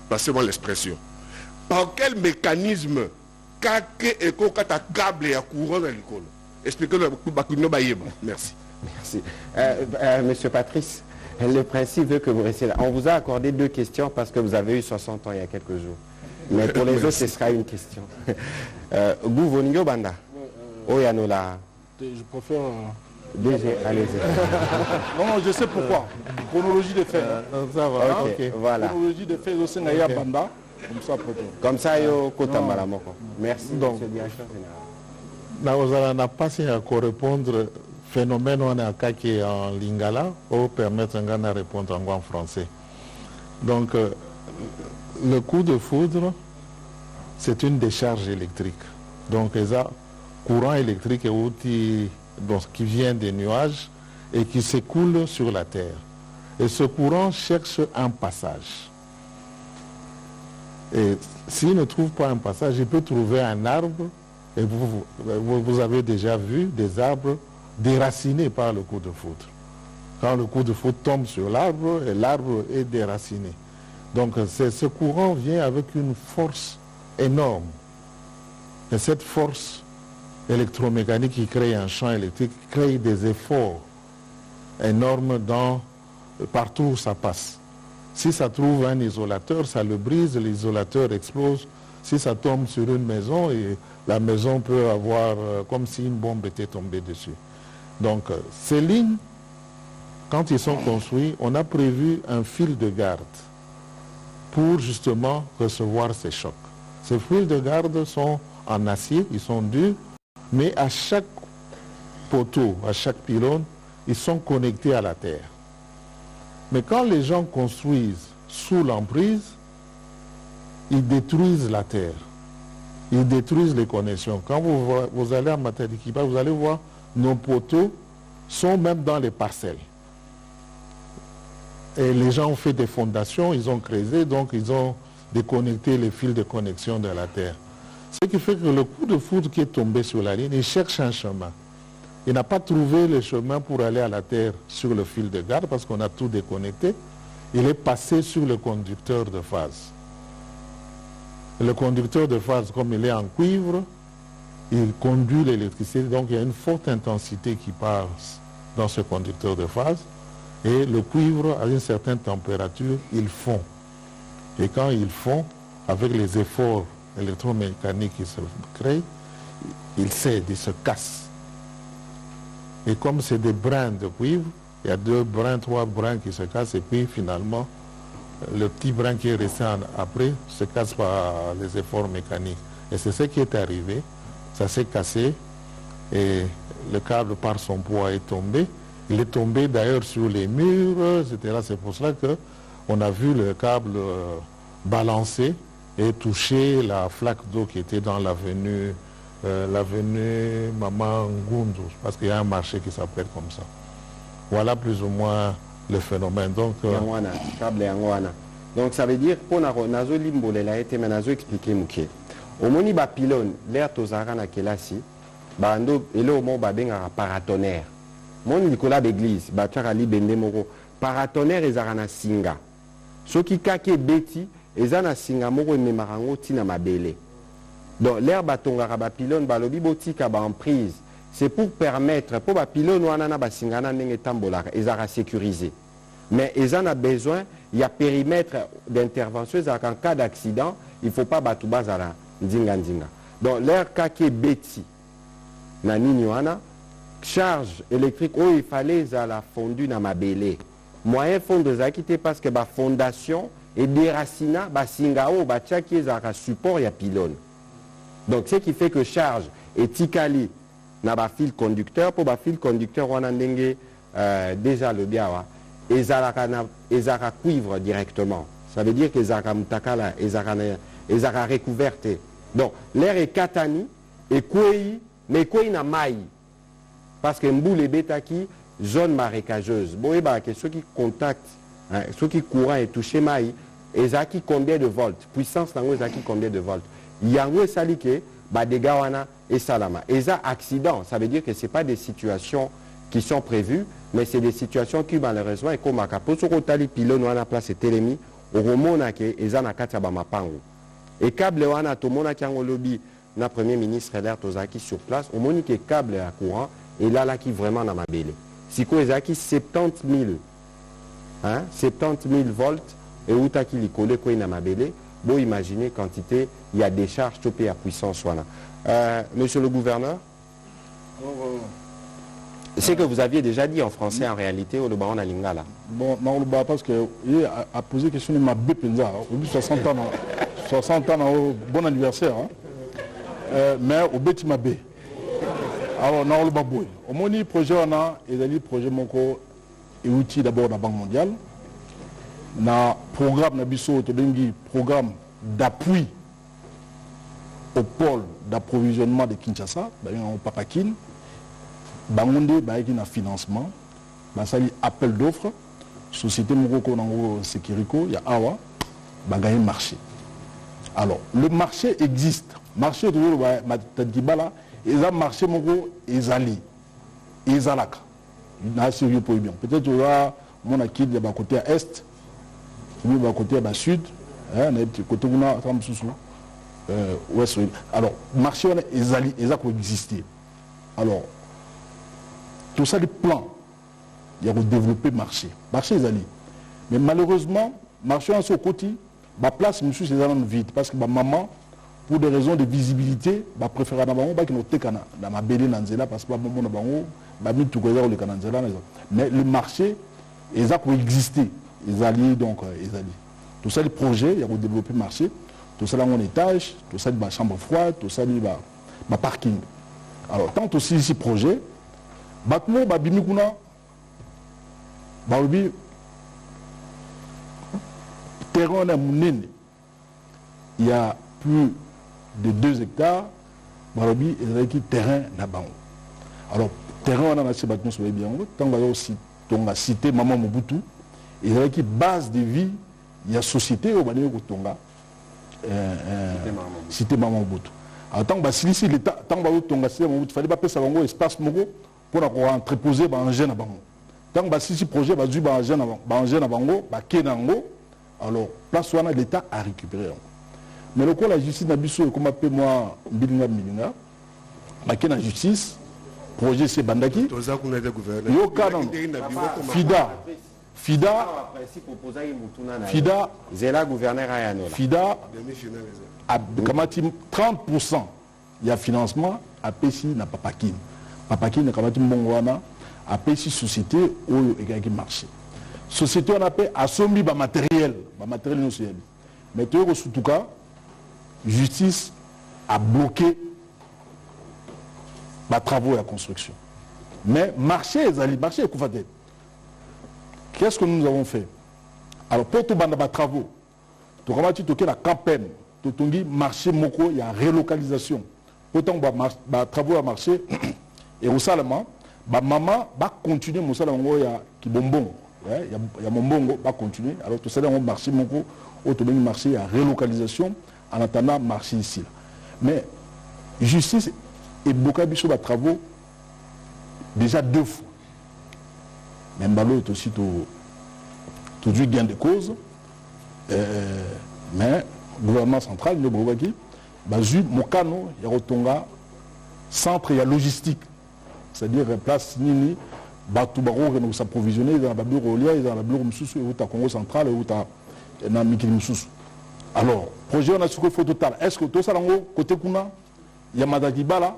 S6: Passez-moi l'expression. Par quel mécanisme kake et kokata câble à courant dans l'école? Expliquez-le à Kino Bayeba. Merci.
S1: Merci. Monsieur Patrice, le principe veut que vous restiez là. On vous a accordé 2 questions parce que vous avez eu 60 ans il y a quelques jours. Mais pour les autres, ce sera une question. Gouverneur Banda. Oyanola.
S3: Je préfère...
S1: DG, allez-y.
S3: Non, je sais pourquoi. Chronologie des faits.
S2: Ça va,
S1: ok, voilà.
S3: Chronologie des faits, aussi Naya Banda. Comme ça, peut-être.
S1: Comme ça, yo kota malamoko. Merci,
S2: Donc,
S1: monsieur le directeur général.
S2: Naozala n'a pas si à répondre phénomène on a qui en lingala ou permettre un gars de répondre en français. Donc le coup de foudre c'est une décharge électrique. Donc il y a courant électrique qui vient des nuages et qui s'écoule sur la terre. Et ce courant cherche un passage. Et s'il ne trouve pas un passage, il peut trouver un arbre. Et vous avez déjà vu des arbres déracinés par le coup de foudre. Quand le coup de foudre tombe sur l'arbre, et l'arbre est déraciné. Donc ce courant vient avec une force énorme. Et cette force électromécanique qui crée un champ électrique, crée des efforts énormes partout où ça passe. Si ça trouve un isolateur, ça le brise, l'isolateur explose. Si ça tombe sur une maison, et la maison peut avoir comme si une bombe était tombée dessus. Donc ces lignes, quand ils sont construits, on a prévu un fil de garde pour justement recevoir ces chocs. Ces fils de garde sont en acier, ils sont durs, mais à chaque poteau, à chaque pylône, ils sont connectés à la terre. Mais quand les gens construisent sous l'emprise, ils détruisent la terre. Ils détruisent les connexions. Quand vous allez à Matadikiba, vous allez voir, nos poteaux sont même dans les parcelles. Et les gens ont fait des fondations, ils ont creusé, donc ils ont déconnecté les fils de connexion de la terre. Ce qui fait que le coup de foudre qui est tombé sur la ligne, il cherche un chemin. Il n'a pas trouvé le chemin pour aller à la terre sur le fil de garde parce qu'on a tout déconnecté. Il est passé sur le conducteur de phase. Le conducteur de phase, comme il est en cuivre, il conduit l'électricité, donc il y a une forte intensité qui passe dans ce conducteur de phase. Et le cuivre, à une certaine température, il fond. Et quand il fond, avec les efforts électromécaniques qui se créent, il cède, il se casse. Et comme c'est des brins de cuivre, il y a 2 brins, 3 brins qui se cassent, et puis finalement, le petit brin qui est resté après se casse par les efforts mécaniques. Et c'est ce qui est arrivé. Ça s'est cassé et le câble par son poids est tombé. Il est tombé d'ailleurs sur les murs, etc. C'est pour cela qu'on a vu le câble balancer et toucher la flaque d'eau qui était dans l'avenue Maman Ngundu, parce qu'il y a un marché qui s'appelle comme ça. Voilà plus ou moins le phénomène. Donc,
S1: donc ça veut dire pour nazo limbo la été nazo expliquer muké. Au moni ba pylône l'air tozara na kelasi ba ndo elo mo ba benga paratonnerre. Mon Nicolas d'église ba tchara li bende moko paratonnerre ezara na singa. Soki kake beti ezana singa moko memarango tina mabele. Donc l'air batongara ba pylône ba lobi botika ba emprise. C'est pour permettre pour ba pylône wana na ba singa na ndenge tambolaka ezara sécurisé. Mais ils en ont besoin, il y a périmètre d'intervention, en cas d'accident, il ne faut pas battre bazara, ndinga. Donc, l'air cas qui est bêti, charge électrique, oh, il fallait la fondue dans ma bélé. Moyen fondre zakité parce que la fondation et déracina, singao, qui est support, il y a pylône. Donc, ce qui fait que charge et tikali na fil conducteur, pour fil conducteur, on a déjà le biawa, et zara cuivre directement. Ça veut dire que zara mutakala, et zara recouverte. Donc, l'air est katani, et kouei, mais kouei na maï. Parce que mboule et bétaki, zone marécageuse. Bon, et que ceux qui contactent, hein, ceux qui courant et touchent maï, et zaki combien de volts? Puissance nango zaki combien de volts? Yango salike, dégâts wana et salama. Et ça, accident, ça veut dire que ce n'est pas des situations qui sont prévues, mais c'est des situations qui malheureusement, et comme à Kapo, sur le tali pylône wana place et télémi, au romona ke, et ça na katia mapango. Et câble wana, tout le monde qui a un lobby, na premier ministre l'air Tozaki sur place, au moni que câble à courant, et là qui vraiment n'a ma belle. Si quoi ezaki 70 000, hein, 70 000 volts, et où t'as qui li collé quoi n'a ma belle, bon imaginez quantité, il y a des charges topées à puissance wana. Monsieur le gouverneur, c'est que vous aviez déjà dit en français en réalité au Baron à Lingala.
S3: Bon, non, parce que il a posé la question de ma bépenza, au bout de 60 ans, 60 ans, bon anniversaire, hein. Mais au bêti ma bé. Alors, non, le baboué. Au moni projet, on a, et projet Moko et outil d'abord de la Banque mondiale. Na programme Nabiso Todengi, programme d'appui au pôle d'approvisionnement de Kinshasa, au Papakin, Bangonde, un financement, sali appel d'offres, société Moroko Nango Sekiriko, il y a Awa, gagner marché. Alors, le marché existe. Marché toujours, Matadibala, et ça marché Moroko et Zali, et Zalaka. Peut-être qu'il y aura mon acquis de côté est, ou côté sud, côté ouest. Alors, marché et Zali, et ça peut exister. Alors, tout ça, les plans, il y a développer le marché. Marché est allé. Mais malheureusement, marché en ce côté, la place, monsieur, c'est vide. Parce que ma maman, pour des raisons de visibilité, préfère dans ma belle Nanzela, parce que maman mais le marché, ils ont existé. Ils allaient donc, ils allaient. Tout ça, les projets, il y a développer le marché. Tout ça, mon étage, tout ça, ma chambre froide, tout ça, ma parking. Alors, tant aussi ici, projet, Batmo, Babimikuna, Baobi, terrain à Mounene, il y a plus de 2 hectares, Baobi, il y a qui terrain à Bango. Alors, terrain, on a assez Batmo sur les biens, tant qu'on a cité Maman Mobutu, il y a qui base de vie, il y a société au Bané Tonga, cité Maman Mobutu. Alors, tant que si l'État, tant que Tonga, il fallait pas passer un espace Mogo, pour entreposer un jeune à Bango. Tant que si projet va jouer un jeune à Bango, alors place où l'État a récupéré. Mais le coup la justice n'a pas comme appelle moi Bilinga, la justice, projet c'est Bandaki. FIDA, à 30%, il y a financement, à Pessi n'a pas paquin. Papaki n'a pas dit Mongwana, a payé société où il y a un marché. Société on a payé à sommi matériel national. Mais tout en tout cas, justice a bloqué les travaux et la construction. Mais marché est couvert. Qu'est-ce que nous avons fait? Alors pour tout les travaux, tout comme la campagne, tout marché moko, il y a relocalisation. Autant les travaux à marché. Et au Salama, maman va continuer mon salon, il y a Kibombon, il y a mon bongo, va continuer. Alors tout ça, on marché, mon co, autonomie marché, il y a relocalisation, en attendant marché ici. Mais justice et beaucoup de travaux, déjà 2 fois. Même Balo est aussi tout du gain de cause. Mais le gouvernement central, le Bourbaki, Bazu, Mokano, il y a Rotonga, centre, il y a logistique. C'est-à-dire place Nini, Batoubarou qui nous s'approvisionner dans la bureau Olia, dans la bureau Moussous, ou à Congo central, ou à Mikili Moussous. Alors, projet on a sur le photo total. Est-ce que tout ça côté Kuna, il y a Madagibala,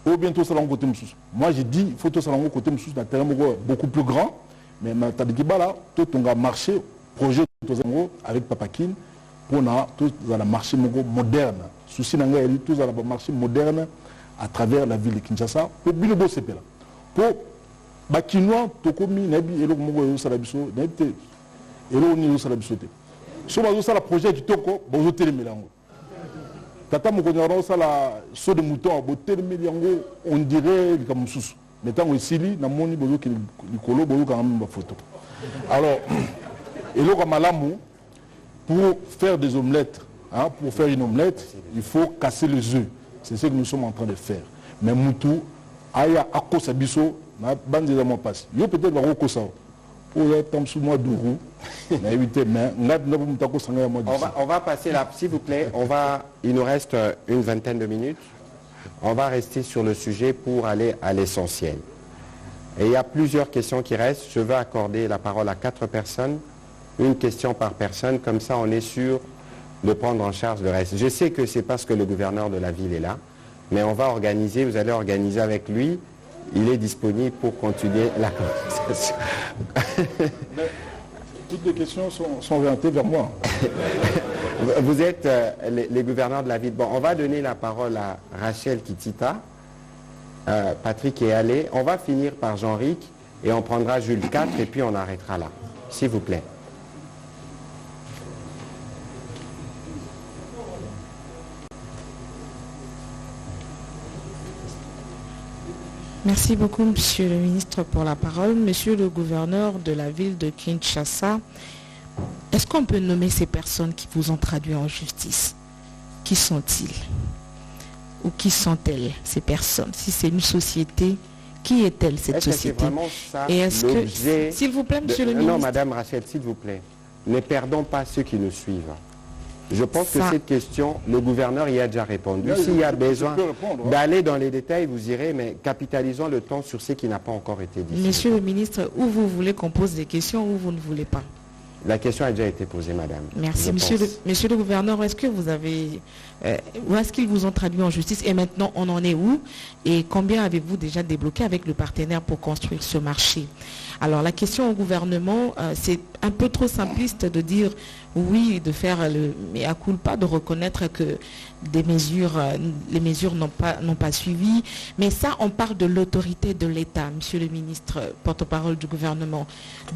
S3: ou bien tout ça côté Moussous? Moi j'ai dit, il faut tout ça côté Moussous, dans un terrain beaucoup plus grand, mais Madagibala, tout on a marché, projet avec Papakine, pour tout dans le marché moderne. Souci n'a pas tout dans le marché moderne à travers la ville de Kinshasa, pour Bilobo Sepela. Pour Bakinois, Tokomi, Nabi, et le Mogo Salabiso, Nabi, et le Nilo Salabiso. Si on a ça, le projet qui toko, bon, je mélange. Tata Mokonaro, ça, la saut de mouton, on dirait comme sous. Mais tant que Sili, n'a moni, bozo qui est colo, bozo quand même ma photo. Alors, et le Ramalamou, pour faire des omelettes, hein, pour faire une omelette, il faut casser les œufs. C'est ce que nous sommes en train de faire. Mais Moutou, Aya Akosa Biso, na bande des amants passés. Yo peut-être va Rokosa. Pour être sous moi d'Ourou,
S1: on va passer là, s'il vous plaît. Il nous reste une vingtaine de minutes. On va rester sur le sujet pour aller à l'essentiel. Et il y a plusieurs questions qui restent. Je veux accorder la parole à 4 personnes. Une question par personne. Comme ça, on est sûr de prendre en charge le reste. Je sais que c'est parce que le gouverneur de la ville est là. Mais on va organiser, vous allez organiser avec lui. Il est disponible pour continuer la conversation.
S3: Toutes les questions sont orientées vers moi.
S1: Vous êtes les gouverneurs de la ville. Bon, on va donner la parole à Rachel Kitita. Patrick est allé. On va finir par Jean-Ric et on prendra Jules 4 et puis on arrêtera là. S'il vous plaît.
S7: Merci beaucoup, Monsieur le ministre, pour la parole. Monsieur le gouverneur de la ville de Kinshasa, est-ce qu'on peut nommer ces personnes qui vous ont traduit en justice? Qui sont-ils? Ou qui sont-elles, ces personnes? Si c'est une société, qui est-elle, cette société? Et est-ce que, s'il vous plaît, Monsieur le ministre...
S1: Non, Madame Rachel, s'il vous plaît, ne perdons pas ceux qui nous suivent. Je pense que cette question, le gouverneur y a déjà répondu. S'il y a besoin d'aller dans les détails, vous irez, mais capitalisons le temps sur ce qui n'a pas encore été dit.
S7: Monsieur le ministre, où vous voulez qu'on pose des questions ou vous ne voulez pas?
S1: La question a déjà été posée, madame.
S7: Merci. Monsieur le gouverneur, est-ce que vous avez... où est-ce qu'ils vous ont traduit en justice et maintenant on en est où? Et combien avez-vous déjà débloqué avec le partenaire pour construire ce marché? Alors la question au gouvernement, c'est un peu trop simpliste de dire oui, de faire le mea culpa, de reconnaître que les mesures n'ont pas suivi. Mais ça, on parle de l'autorité de l'État, monsieur le ministre, porte-parole du gouvernement.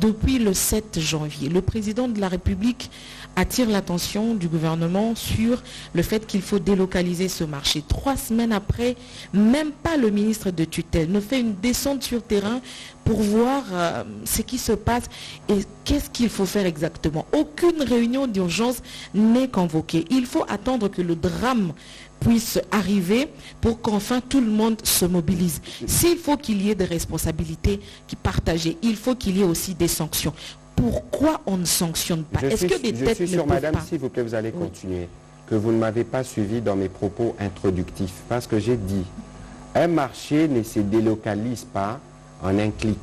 S7: Depuis le 7 janvier, le président de la République attire l'attention du gouvernement sur le fait qu'il faut délocaliser ce marché. 3 semaines après, même pas le ministre de tutelle ne fait une descente sur terrain pour voir ce qui se passe et qu'est-ce qu'il faut faire exactement. Aucune réunion d'urgence n'est convoquée. Il faut attendre que le drame puisse arriver pour qu'enfin tout le monde se mobilise. S'il faut qu'il y ait des responsabilités qui partagées, il faut qu'il y ait aussi des sanctions. Pourquoi on ne sanctionne pas? Est-ce que des têtes ne peuvent pas?
S1: Madame, s'il vous plaît, vous allez continuer. Que vous ne m'avez pas suivi dans mes propos introductifs. Parce que j'ai dit, un marché ne se délocalise pas en un clic.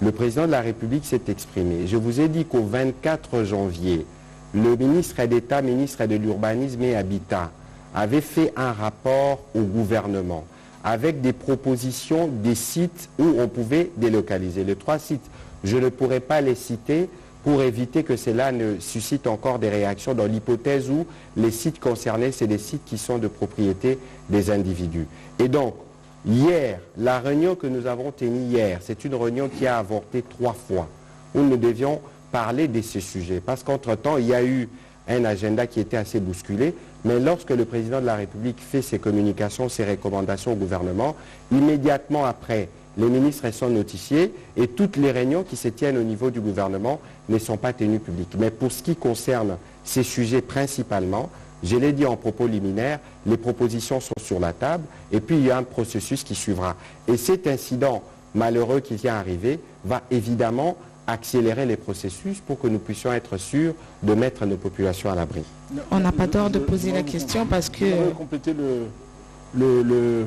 S1: Le président de la République s'est exprimé. Je vous ai dit qu'au 24 janvier, le ministre d'État, ministre de l'Urbanisme et Habitat, avait fait un rapport au gouvernement avec des propositions des sites où on pouvait délocaliser. Les 3 sites, je ne pourrais pas les citer pour éviter que cela ne suscite encore des réactions dans l'hypothèse où les sites concernés, c'est des sites qui sont de propriété des individus. Et donc, hier, la réunion que nous avons tenue hier, c'est une réunion qui a avorté 3 fois, où nous devions parler de ce sujet. Parce qu'entre-temps, il y a eu un agenda qui était assez bousculé, mais lorsque le président de la République fait ses communications, ses recommandations au gouvernement, immédiatement après, les ministres sont notifiés et toutes les réunions qui se tiennent au niveau du gouvernement ne sont pas tenues publiques. Mais pour ce qui concerne ces sujets principalement, je l'ai dit en propos liminaire, les propositions sont sur la table et puis il y a un processus qui suivra. Et cet incident malheureux qui vient arriver va évidemment accélérer les processus pour que nous puissions être sûrs de mettre nos populations à l'abri.
S7: On n'a pas tort de poser la question parce que...
S3: On va compléter le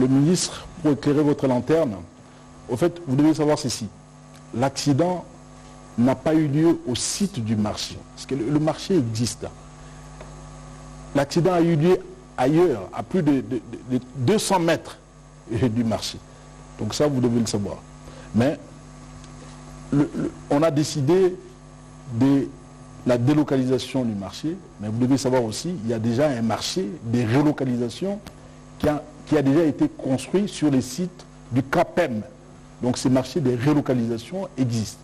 S3: ministre pour éclairer votre lanterne. au fait, vous devez savoir ceci. L'accident n'a pas eu lieu au site du marché. Parce que le marché existe. L'accident a eu lieu ailleurs, à plus de 200 mètres du marché. Donc ça, vous devez le savoir. Mais on a décidé de la délocalisation du marché, mais vous devez savoir aussi, il y a déjà un marché de relocalisation qui a déjà été construit sur les sites du CAPEM. Donc ces marchés de relocalisation existent.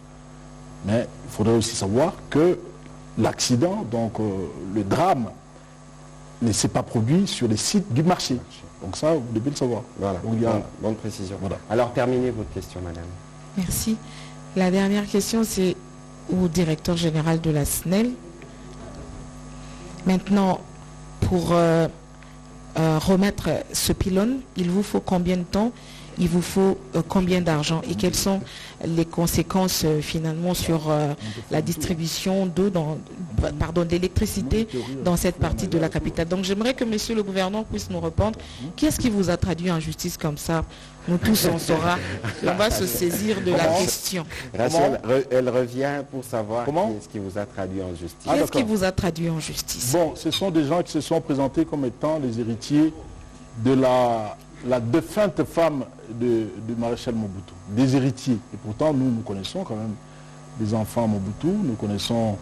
S3: Mais il faudrait aussi savoir que l'accident, donc le drame, ne s'est pas produit sur les sites du marché. Donc ça, vous devez le savoir.
S1: Voilà,
S3: donc,
S1: bonne précision.
S3: Voilà.
S1: Alors terminez votre question, madame.
S7: Merci. La dernière question, c'est au directeur général de la SNEL. Maintenant, pour remettre ce pylône, il vous faut combien de temps? Il vous faut combien d'argent? Et quelles sont les conséquences finalement sur la distribution d'eau, d'électricité dans cette partie de la capitale? Donc j'aimerais que monsieur le gouverneur puisse nous répondre. Qui est-ce qui vous a traduit en justice comme ça? Nous tous on saura. On va se saisir de la question.
S1: Rachel, elle revient pour savoir
S3: Comment?
S1: qui est-ce qui vous a traduit en justice.
S7: Qui est-ce qui vous a traduit en justice?
S3: Bon, ce sont des gens qui se sont présentés comme étant les héritiers de la défunte femme du maréchal Mobutu, des héritiers. Et pourtant, nous connaissons quand même les enfants Mobutu, nous connaissons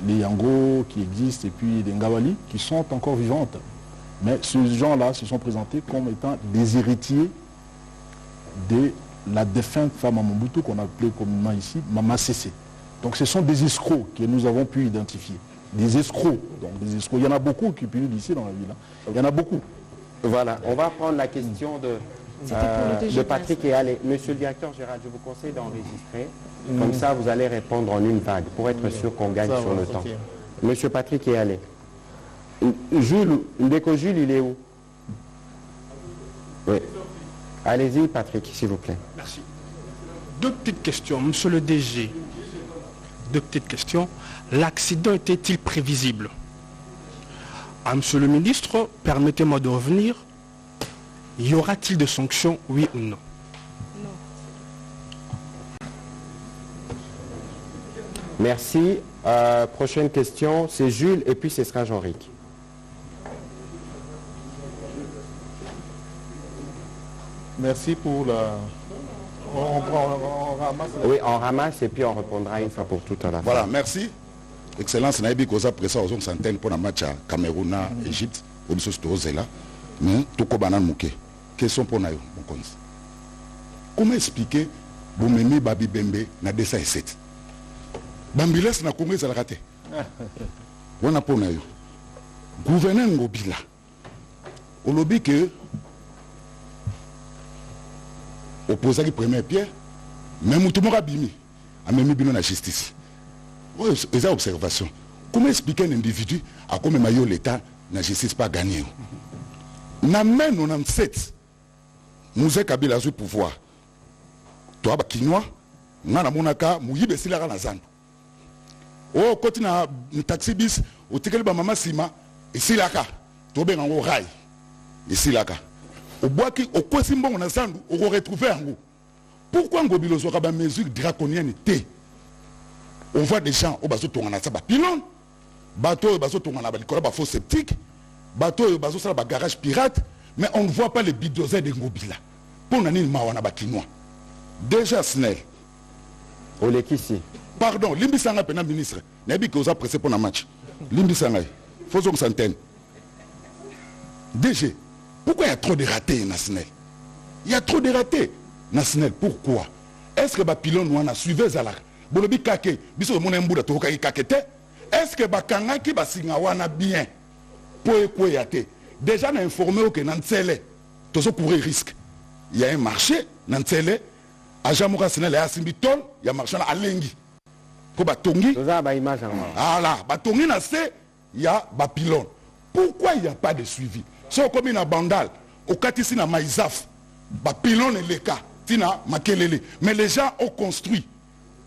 S3: les Yango qui existent et puis les Ngawali qui sont encore vivantes. Mais ces gens-là se sont présentés comme étant des héritiers de la défunte femme Mobutu qu'on appelait communément ici Mama Sese. Donc ce sont des escrocs que nous avons pu identifier. Des escrocs. Donc des escrocs. Il y en a beaucoup qui pullulent ici dans la ville. Il y en a beaucoup.
S1: Voilà, on va prendre la question de Patrick et Allé. Monsieur le directeur Gérald, je vous conseille d'enregistrer. Comme ça, vous allez répondre en une vague pour être sûr qu'on gagne sur le temps. Monsieur Patrick et Allé. Jules, Ndeko Jules, il est où? Oui. Allez-y, Patrick, s'il vous plaît.
S8: Merci. Deux petites questions. Monsieur le DG, deux petites questions. L'accident était-il prévisible? Monsieur le ministre, permettez-moi de revenir. Y aura-t-il des sanctions, oui ou non?
S7: Non.
S1: Merci. Prochaine question, c'est Jules et puis ce sera Jean-Ric.
S2: Merci pour la... On ramasse la...
S1: Oui, on ramasse et puis on répondra une fois pour toutes à la fin.
S9: Voilà, merci. Excellence, Naïbi Koza Pressa aux centaines pour un match à Cameroun, Égypte, au Bissau Storozela. Mais tout comme Banan Mouké. Question pour Nayo, mon compte. Comment expliquer Boumemi Babi Bembe na Dessa et 7? Bambiles na Congrès à la raté. On a pour Nayo. Gouverneur Ngobila. Au lobby que opposé à première pierre, même tout le monde a bimi. A même bino la justice. Oui, c'est une observation. Comment expliquer un individu à comme maillot l'État n'a justice pas gagné? Na même 97, Mouzé Kabila a eu pouvoir. Toi, Kinois, on a monaka, Mouyibe Silara Nazan. Oh, quand on a un taxi bis, au ticket de Mama Sima, et Silaka, toi, ben en rail, et Silaka. Au bois qui, au quoi Simba, on a Zandu, on va retrouver un goût. Pourquoi Ngobilo sera une mesure draconienne? On voit des gens au bateau tourner ça pilon, bateau au bateau tourner la faux sceptique, bateau au bateau ça garage pirate, mais on ne voit pas les bidozers de Ngobila. Pour n'ani mawana bakinois. Déjà SNEL.
S1: Olekisi.
S9: Pardon, Limbi Sanga pena ministre. N'abi que vous a pressé pour un match. Limbi Sanga. Faut qu'on s'entende. DG, pourquoi il y a trop de ratés dans SNEL? Il y a trop de ratés dans SNEL. Pourquoi? Est-ce que le pilon nous a suivi Zalak? Bolobi kake, biso mona mbuda to kaki kakete. Est-ce que bakanga ki basinga wana bien? Pour yate. Déjà on a informé que dans Ntsele, tous courir risque. Il y a un marché dans Ntsele, agent Moura Sénel et Asimbitol, il y a un marché à Lengi. Ko batongi.
S1: Toza ba image en moi.
S9: Ah là, batongi na se, il y a ba pilon. Pourquoi il n'y a pas de suivi? Si on comme une bandale, au katisi na maïzaf, ba pilon et les cas, tina makelele. Mais les gens ont construit.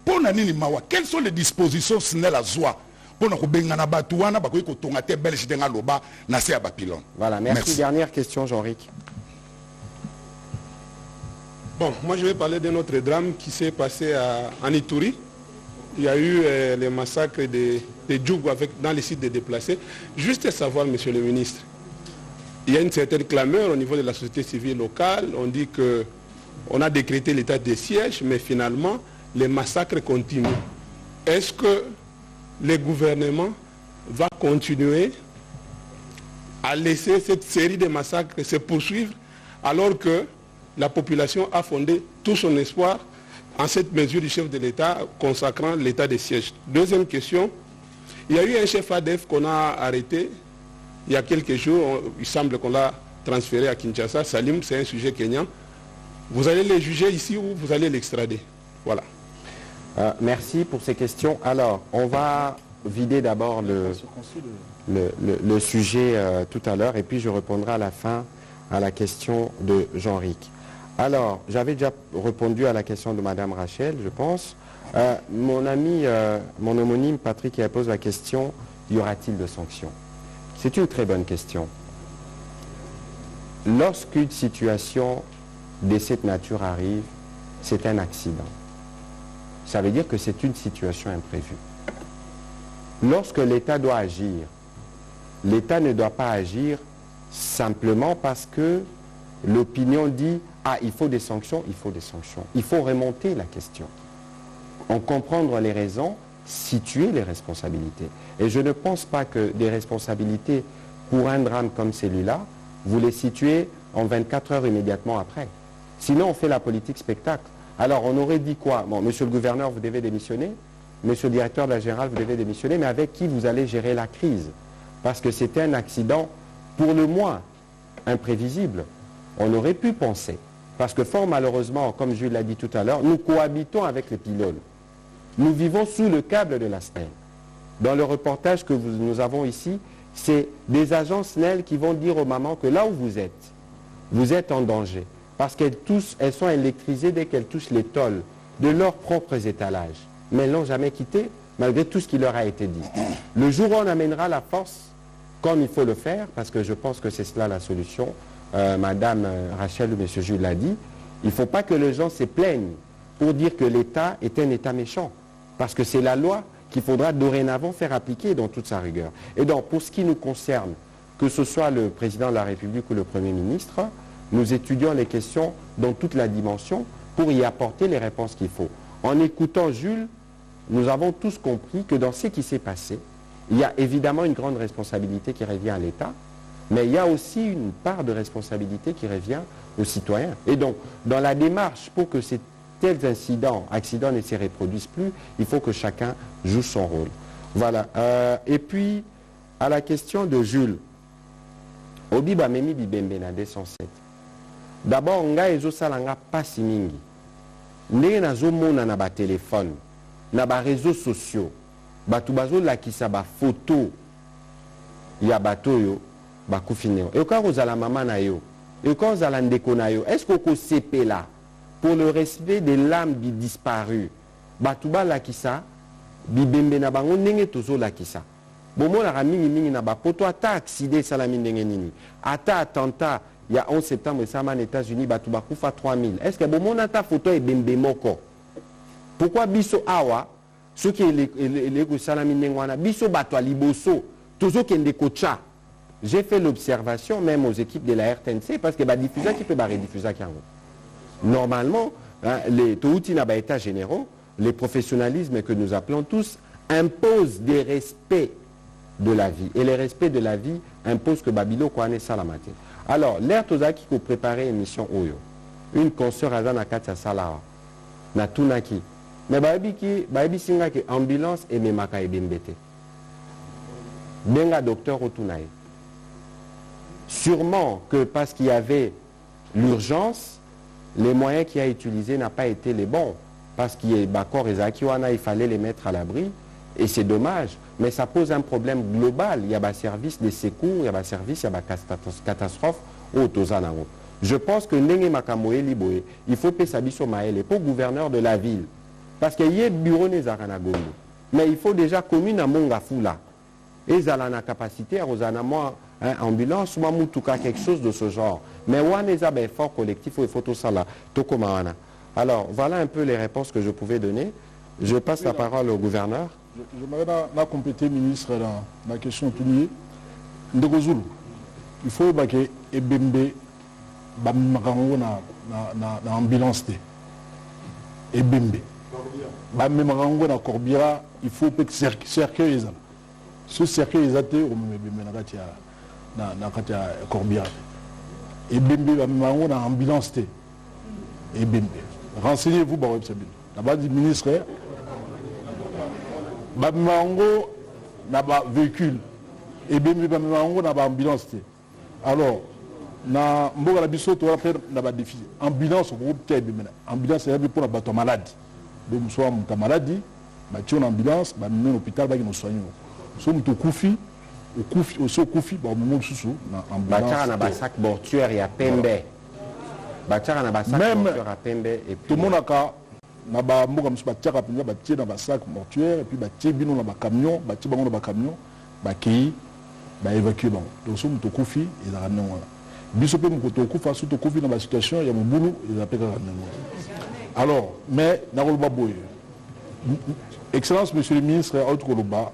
S9: Pour nanini mawa, quelles sont les dispositions SNEL à Zoa pour nous bengana batouana bakoy ko tongate belge denga loba na se abapilon.
S1: Voilà, merci. Dernière question Jean-Ric.
S10: Bon, moi je vais parler d'un autre drame qui s'est passé en Ituri. Il y a eu les massacres des Djougou dans les sites de déplacés. Juste à savoir, monsieur le ministre, il y a une certaine clameur au niveau de la société civile locale. On dit qu'on a décrété l'état de siège, mais finalement, les massacres continuent. Est-ce que le gouvernement va continuer à laisser cette série de massacres se poursuivre alors que la population a fondé tout son espoir en cette mesure du chef de l'État consacrant l'état de siège? Deuxième question, il y a eu un chef ADF qu'on a arrêté il y a quelques jours, il semble qu'on l'a transféré à Kinshasa. Salim, c'est un sujet kenyan. Vous allez le juger ici ou vous allez l'extrader? Voilà.
S1: Merci pour ces questions. Alors, on va vider d'abord le sujet tout à l'heure et puis je répondrai à la fin à la question de Jean-Ric. Alors, j'avais déjà répondu à la question de Madame Rachel, je pense. Mon ami, mon homonyme Patrick, qui pose la question, y aura-t-il de sanctions? C'est une très bonne question. Lorsqu'une situation de cette nature arrive, c'est un accident. Ça veut dire que c'est une situation imprévue. Lorsque l'État doit agir, l'État ne doit pas agir simplement parce que l'opinion dit « Ah, il faut des sanctions, il faut des sanctions ». Il faut remonter la question, en comprendre les raisons, situer les responsabilités. Et je ne pense pas que des responsabilités pour un drame comme celui-là, vous les situez en 24 heures immédiatement après. Sinon, on fait la politique spectacle. Alors, on aurait dit quoi? Bon, monsieur le gouverneur, vous devez démissionner. Monsieur le directeur de la générale, vous devez démissionner. Mais avec qui vous allez gérer la crise? Parce que c'était un accident, pour le moins, imprévisible. On aurait pu penser. Parce que fort malheureusement, comme Jules l'a dit tout à l'heure, nous cohabitons avec les pylônes. Nous vivons sous le câble de la SNEL. Dans le reportage que nous avons ici, c'est des agents SNEL qui vont dire aux mamans que là où vous êtes en danger. Parce elles sont électrisées dès qu'elles touchent les tôles de leurs propres étalages. Mais elles ne l'ont jamais quitté, malgré tout ce qui leur a été dit. Le jour où on amènera la force, comme il faut le faire, parce que je pense que c'est cela la solution, Madame Rachel ou Monsieur Jules l'a dit, il ne faut pas que les gens se plaignent pour dire que l'État est un État méchant. Parce que c'est la loi qu'il faudra dorénavant faire appliquer dans toute sa rigueur. Et donc, pour ce qui nous concerne, que ce soit le président de la République ou le Premier ministre, nous étudions les questions dans toute la dimension pour y apporter les réponses qu'il faut. En écoutant Jules, nous avons tous compris que dans ce qui s'est passé, il y a évidemment une grande responsabilité qui revient à l'État, mais il y a aussi une part de responsabilité qui revient aux citoyens. Et donc, dans la démarche pour que ces tels accidents ne se reproduisent plus, il faut que chacun joue son rôle. Voilà. Et puis, à la question de Jules, Obi Bamemi Bibembe na 207. D'abord, nga ezo salanga pasi mingi. Ndenge nazomona na ba téléphone, na ba réseaux sociaux, batu bazo lakisa ba photo ya bato yo bakufine. Et quand vous allez maman na yo, et quand vous allez ndeko na yo, est-ce que CP là pour le respect des lames disparues, batu ba lakisa bibembe na bango ndenge tozo lakisa. Bomo la mingi na ba poto ata accident salami ndenge nini. Ata attentat il y a 11 septembre, ça m'a aux États-Unis, Batoubakufa 3000. Est-ce que bon, ta photo est bembe moko? Pourquoi biso awa, ceux qui est salami nengwana, biso batwa liboso, toujours qui est kocha? J'ai fait l'observation même aux équipes de la RTNC parce que bah diffuser qui peut bah rediffuser qui normalement, hein, les touti na ba état généraux, les professionnalismes que nous appelons tous imposent des respects de la vie. Et les respects de la vie imposent que Babilo Kouane Salamate. Alors, l'air Tozaki qui a préparé une mission Oyo, une consoeur à Zanakata Salara, na Tunaki, mais Babi Singa qui ambulance et Memaka et Bimbete. Benga docteur Otunaï. Sûrement que parce qu'il y avait l'urgence, les moyens qu'il a utilisés n'ont pas été les bons. Parce qu'il y a Bakor et Zakiwana, il fallait les mettre à l'abri. Et c'est dommage, mais ça pose un problème global. Il y a un service de secours, il y a un service, il y a une catastrophe au Tozanango. Je pense que Ndenge Makamoe Liboé, il faut payer sa biso maële pour gouverneur de la ville. Parce qu'il y a bureau Nezaranagondo. Mais il faut déjà commune à Mongafula. Et ils ont la capacité à Rosanamo hein, ambulance ou en tout cas quelque chose de ce genre. Mais on a un effort collectif il faut tout ça là. Alors voilà un peu les réponses que je pouvais donner. Je passe la parole au gouverneur.
S3: Je m'avais complété, ministre, dans la question tout Ndogozulu. Il faut que Ebembe Bamimarango na ambulance. Ebembe. Bamimarango na Corbira, il faut que cercueil. Ce cercueil est athée au Ebembe na Corbira. Ebembe Bamimarango na ambulance. Ebembe. Renseignez-vous, Barweb Sabine. Là-bas, du ministre, Bamimarango n'a pas véhicule. Ebembe Bamimarango n'a pas ambulance. Alors, na mboka la biso to faire na ba défi ambulance pour tebe mena ambulance c'est pour la bateau malade donc soit mon maladie ba tion ambulance ba mener hôpital ba ki soigner so muto kufi o kufi o so kufi ba mo susu na ambulance
S1: ba na ba sac mortuaire ya pembe ba na ba sac mortuaire ya pembe et puis
S3: tout le monde aka na ba mboka musu ba tiaka pinga ba tie na ba sac mortuaire et puis ba tie bino na ba camion ba tie bango na ba camion ba ki ba évacuer bango donc so muto kufi et la ramener wala biso pe mukoto kufa surtout kufi dans la situation ya mobulu et appelle alors mais na koloba boye excellence monsieur le ministre autre koloba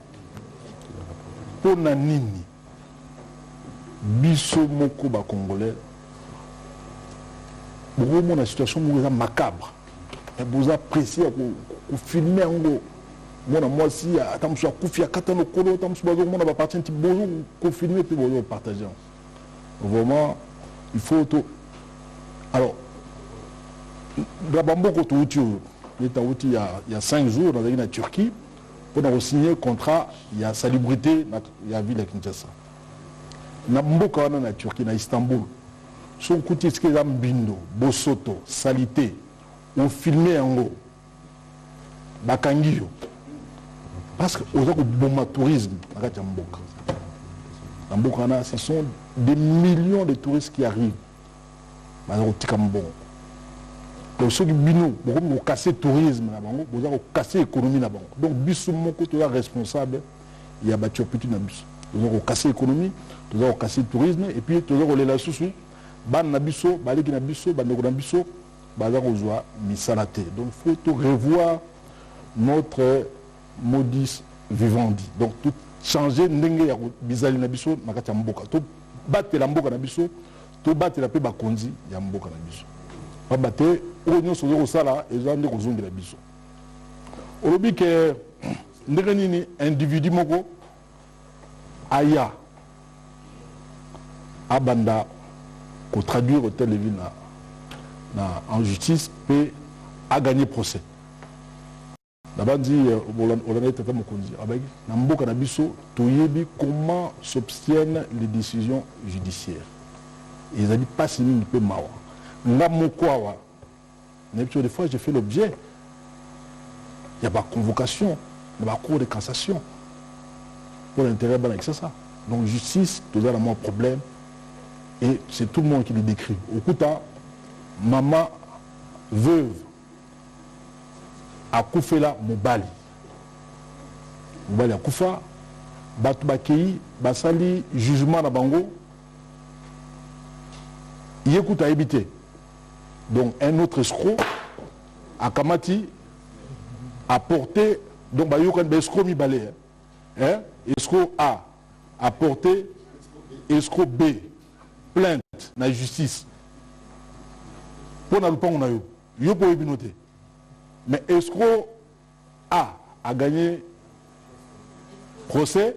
S3: pour na nini biso moko ba congolais beaucoup la situation est macabre et vous appréciez ku filmer ngo mona moi si atamso kufi akata no kolo atamso bazo mona ba partir petit bozo ku filmer puis bozo partager. Vraiment, il faut tout. Alors, il y a 5 jours dans la Turquie, pour avoir signé un contrat, il y a salubrité, il y a ville à Kinshasa. Dans la Turquie, à Istanbul, son côté, ce qu'ils ont bindo, bosoto, salité, on filmé en haut, bakangio. Parce que aux bon tourisme, ce sont des millions de touristes qui arrivent. Donc ceux qui ont cassé le tourisme, ils ont cassé l'économie. Donc biso moko to responsable, il y a battu petit na biso. Ils ont cassé l'économie, ils ont cassé le tourisme et puis ils ont les la sous ban na biso, baleki na biso, bandeko na biso, baza kozwa misalate. Donc il faut revoir notre modus vivendi. Donc tout changer ndenge ya bizali na biso na kati ya mboka to battre la mboka na biso to battre la pe bakonzi ya mboka na biso pa battre o nyonso zo sala ezande ko zongi la biso olobi ke ndenge nini individu moko aya abanda ko traduire tel levi na en justice peut a gagner procès. D'abord dit comment s'obtiennent les décisions judiciaires. Ils ont dit pas si nous peut mawa. Des fois j'ai fait l'objet. Il y a pas convocation, il y a pas cour de cassation. Pour l'intérêt de ça. Donc justice, tout a un problème. Et c'est tout le monde qui le décrit. Au coup maman veuve akufela mobali akufa batu bakei basali jugement na bango yekuta éviter donc un autre escroc akamati apporté donc bayokan escroc mibale hein escroc A apporté escroc B plainte na justice pour na lupango na yo po ebinote. Mais escroc A gagné procès,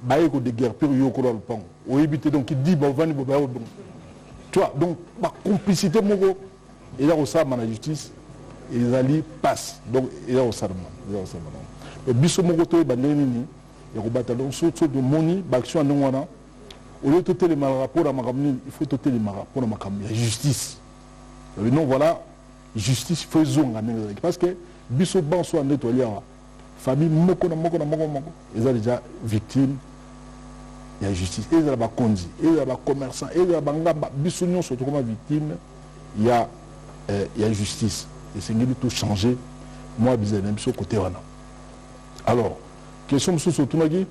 S3: il y a des guerres pour le pont. Donc il dit, tu vois, donc la complicité, il y a aussi la justice, et les alliés passent. Donc il y a aussi ça. Le biso mogoto est bandéni, il y a donc surtout de moni, l'action en Nongwana. Au lieu de tout les rapports à Makamni, il faut tout les rapports à Makamni. La justice. Non, voilà. Justice faisons parce que biso ban soit nettoyé famille moko ils ont déjà victimes il y a justice ils ont ba kondi ils ont ba commerçant ils ont ba ngamba biso nyon surtout comme victime il y a justice et c'est ngi tout changer moi bizana biso côté wana alors question monsieur surtout nagi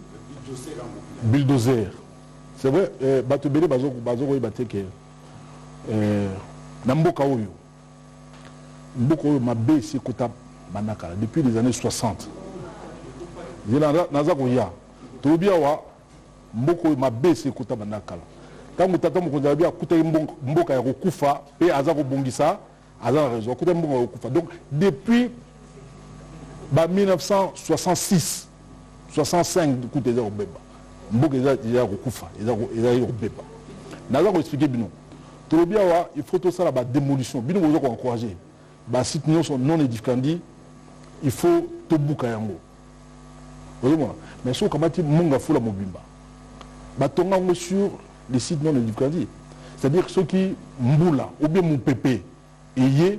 S3: bulldozer c'est vrai, Batobele Bazo Bateke, Namboka Oyo, Mboka Oyo Mabé Sekota Manakala, depuis les années 60. Nazako Ya, Tobiawa, Mboka Oyo Mabé Sekota Manakala. Quand vous avez dit que Mboka Yakufa, et Azako Bongisa, Azako raison, donc depuis 1966, 65, du coup, des Beba. Mboka Yakufa, Beba. Nazako expliqué Bino. Tolobiawa, il faut tout ça la démolition. Bino vous avez encouragé. Si nous sommes non édifiants, il faut tout bouca yango. Mais si on a dit Monga Foula Mobimba, Batonga sur les sites non édifiants, c'est-à-dire ceux qui Mboula, ou bien mon pépé, et il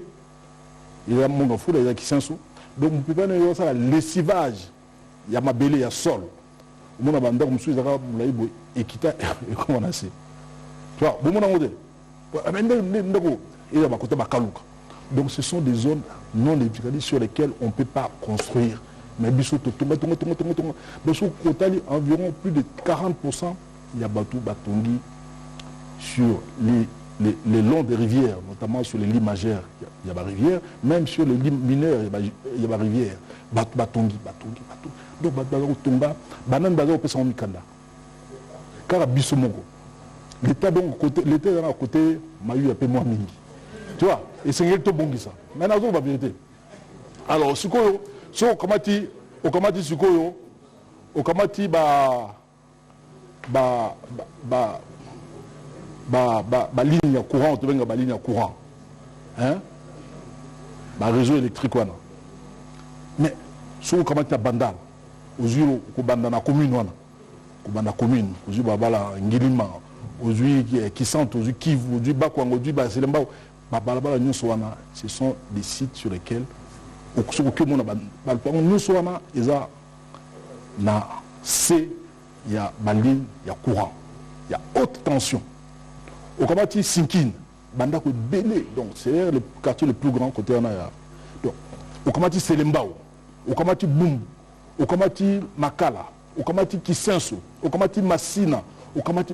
S3: y a Monga Foula, il y a qui s'en donc mon pépé, il y a ça, lessivage, il y a ma belle, il y a sol. Mon abandon, je suis d'accord, et qui t'a, comment on a fait. Tu vois, bon, donc ce sont des zones non édifiées sur lesquelles on ne peut pas construire. Mais environ plus de 40%, il y a Batou Batongi sur les longs des rivières, notamment sur les lits majeurs, il y a des rivières, même sur les lits mineurs, il y a des rivières. Batongi. Donc Batonga, Banan Bazo Pessan Mikanda. Car Bissomongo. L'État donc l'État dans côté m'a eu un peu moins mingi. Tu vois, et c'est un peu bon ça. Maintenant on va vérité. Alors Sukoyo, so Okamati Sukoyo, Okamati ligne courant, tu veux ligne courant. Hein? Réseau électrique wana. Mais so Okamati bandal, aux yeux ko bandana commune wana. Ko banda commune, aux yeux babala ngilima. Aujourd'hui qui sentent, aujourd'hui Kivu, aujourd'hui Bakwang, aujourd'hui Baselemba, ce sont des sites sur lesquels nous sommes il y a ligne, il y a courant, il y a haute tension. Au Kamati Sinkin, Bandako Bélé, donc c'est le quartier le plus grand côté en Aya. Donc au Kamati Selembao, au Kamati Boum, au Kamati Makala, au Kamati Kisenso, au Kamati Massina.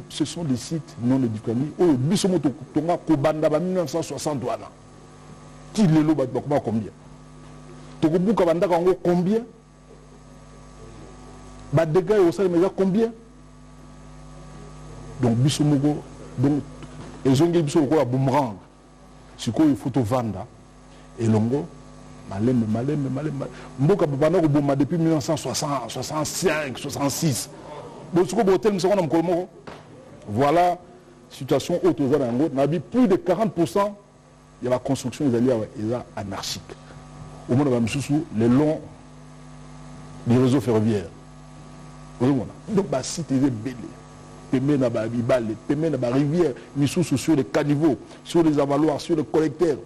S3: Ce sont des sites non édifiés. Oh, Bissomoto Tonga Kobanda 1960 douana. Qui le loba combien? Togobuka Banda combien? Badega et au sein de combien? Donc Bissomogo, donc ils ont dit Bissomoko à boomerang. C'est quoi il faut vanda et longo. Malem. Mboka Banda Boma depuis 1960, 65, 66. Voilà, situation haute aux Anango. Plus de 40%, il y a la construction des alliés anarchiques. Au monde les longs des réseaux ferroviaires. Donc, si tu es belé, Pemé na ba bibale, Pemé na ba rivière, Missous sur les caniveaux, sur les avaloirs, sur les collecteurs.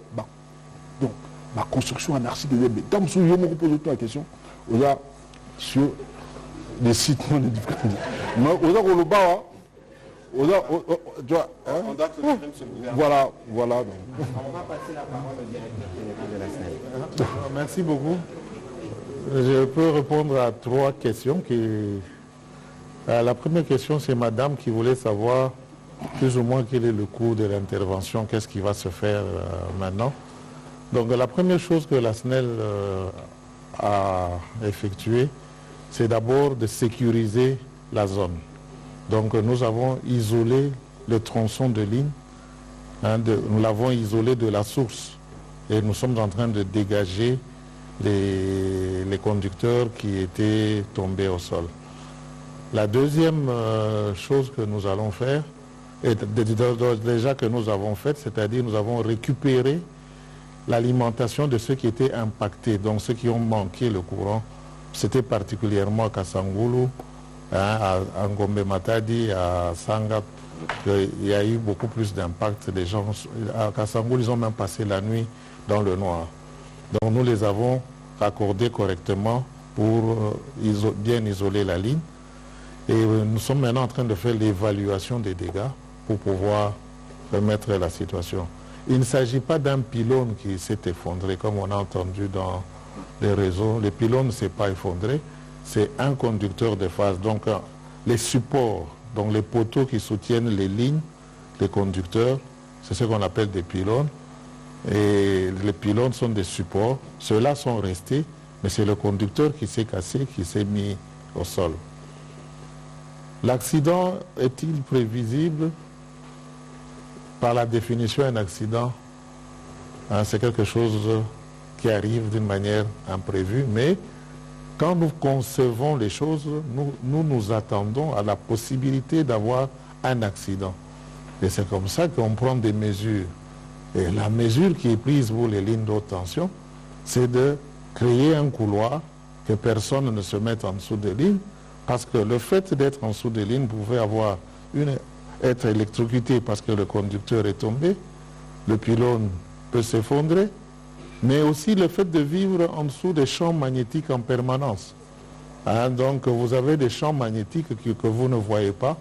S3: Donc, la construction anarchique des belé. Comme je me pose la question, sur des sites non édifiés. Mais voilà. On doit voilà. On va passer la parole au directeur général de la SNEL.
S2: Merci beaucoup. Je peux répondre à 3 questions. La première question, c'est madame qui voulait savoir plus ou moins quel est le coût de l'intervention, qu'est-ce qui va se faire maintenant. Donc la première chose que la SNEL a effectuée, c'est d'abord de sécuriser la zone. Donc nous avons isolé le tronçon de ligne, nous l'avons isolé de la source et nous sommes en train de dégager les conducteurs qui étaient tombés au sol. La deuxième chose que nous allons faire, et déjà que nous avons fait, c'est-à-dire nous avons récupéré l'alimentation de ceux qui étaient impactés, donc ceux qui ont manqué le courant. C'était particulièrement à Kasangulu, à Ngombe Matadi, à Sangat. Il y a eu beaucoup plus d'impact. Les gens à Kasangulu, ils ont même passé la nuit dans le noir. Donc nous les avons raccordés correctement pour bien isoler la ligne. Et nous sommes maintenant en train de faire l'évaluation des dégâts pour pouvoir remettre la situation. Il ne s'agit pas d'un pylône qui s'est effondré, comme on a entendu dans les réseaux. Le pylône ne s'est pas effondré, c'est un conducteur de phase. Donc les supports Donc les poteaux qui soutiennent les lignes, les conducteurs, c'est ce qu'on appelle des pylônes. Et les pylônes sont des supports. Ceux-là sont restés, mais c'est le conducteur qui s'est cassé, qui s'est mis au sol. L'accident est-il prévisible? Par la définition, un accident, hein, c'est quelque chose qui arrive d'une manière imprévue, mais quand nous concevons les choses, nous attendons à la possibilité d'avoir un accident. Et c'est comme ça qu'on prend des mesures. Et la mesure qui est prise pour les lignes d'haute tension, c'est de créer un couloir, que personne ne se mette en dessous des lignes, parce que le fait d'être en dessous des lignes pouvait être électrocuté parce que le conducteur est tombé, le pylône peut s'effondrer, mais aussi le fait de vivre en dessous des champs magnétiques en permanence. Hein, donc vous avez des champs magnétiques que vous ne voyez pas,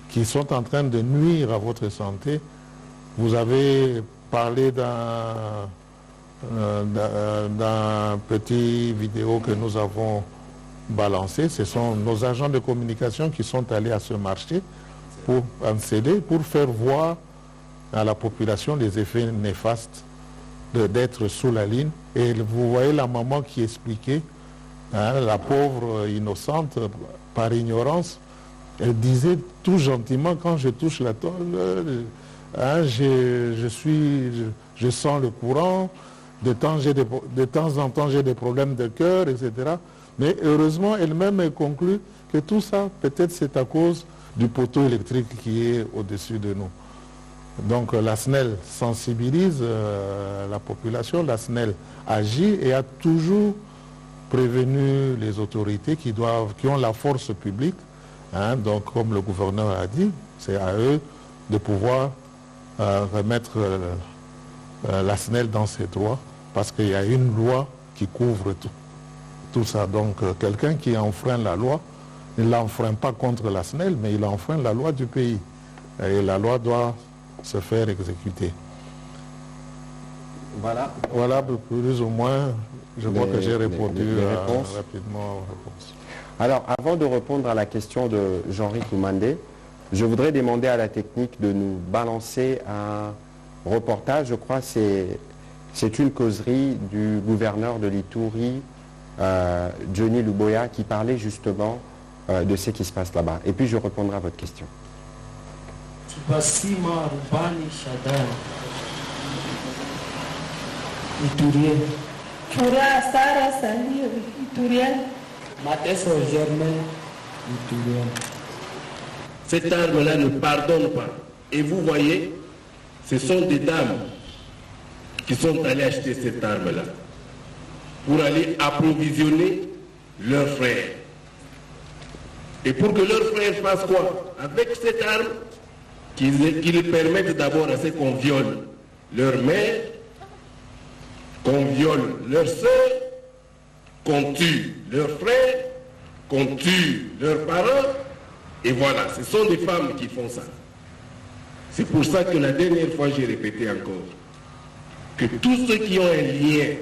S2: qui sont en train de nuire à votre santé. Vous avez parlé d'un petit vidéo que nous avons balancé. Ce sont nos agents de communication qui sont allés à ce marché pour faire voir à la population les effets néfastes d'être sous la ligne. Et vous voyez la maman qui expliquait, hein, la pauvre innocente, par ignorance, elle disait tout gentiment, quand je touche la tôle, hein, je sens le courant, de temps en temps j'ai des problèmes de cœur, etc. Mais heureusement, elle-même conclut que tout ça, peut-être c'est à cause du poteau électrique qui est au-dessus de nous. Donc la SNEL sensibilise la population, la SNEL agit et a toujours prévenu les autorités qui ont la force publique. Hein, donc comme le gouverneur a dit, c'est à eux de pouvoir remettre la SNEL dans ses droits, parce qu'il y a une loi qui couvre tout ça. Donc quelqu'un qui enfreint la loi, il ne l'enfreint pas contre la SNEL, mais il enfreint la loi du pays. Et la loi doit se faire exécuter. Voilà plus ou moins, je crois que j'ai répondu rapidement aux réponses.
S1: Alors, avant de répondre à la question de Jean-Ric Oumandé, je voudrais demander à la technique de nous balancer un reportage. Je crois que c'est une causerie du gouverneur de l'Ituri, Johnny Luboya, qui parlait justement de ce qui se passe là-bas. Et puis, je répondrai à votre question.
S11: Tupasima Rubani Shadar Iturien.
S12: Fura Sara Sali Iturien.
S11: Mateso Germain Iturien.
S13: Cette arme-là ne pardonne pas. Et vous voyez, ce sont des dames qui sont allées acheter cette arme-là pour aller approvisionner leurs frères. Et pour que leurs frères fassent quoi? Avec cette arme, qu'ils permettent d'abord à ce qu'on viole leur mère, qu'on viole leur soeur, qu'on tue leurs frères, qu'on tue leurs parents. Et voilà, ce sont des femmes qui font ça. C'est pour ça que la dernière fois, j'ai répété encore, que tous ceux qui ont un lien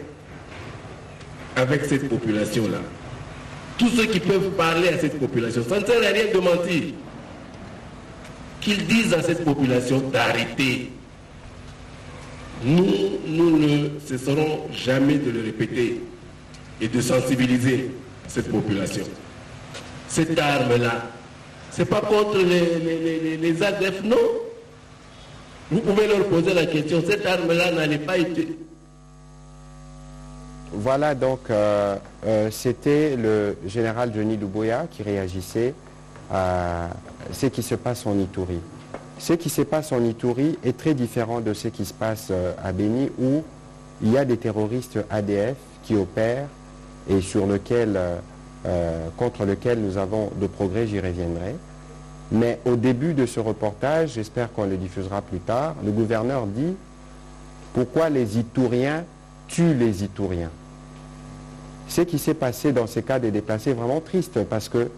S13: avec cette population-là, tous ceux qui peuvent parler à cette population, ça ne sert à rien de mentir, qu'ils disent à cette population d'arrêter. Nous ne cesserons jamais de le répéter et de sensibiliser cette population. Cette arme-là, ce n'est pas contre les ADF, non. Vous pouvez leur poser la question, cette arme-là n'allait pas être...
S1: Voilà donc, c'était le général Johnny Luboya qui réagissait à ce qui se passe en Ituri. Ce qui se passe en Ituri est très différent de ce qui se passe à Béni, où il y a des terroristes ADF qui opèrent et contre lesquels nous avons de progrès, j'y reviendrai. Mais au début de ce reportage, j'espère qu'on le diffusera plus tard, le gouverneur dit pourquoi les Ituriens tuent les Ituriens. Ce qui s'est passé dans ces cas de déplacés est vraiment triste parce que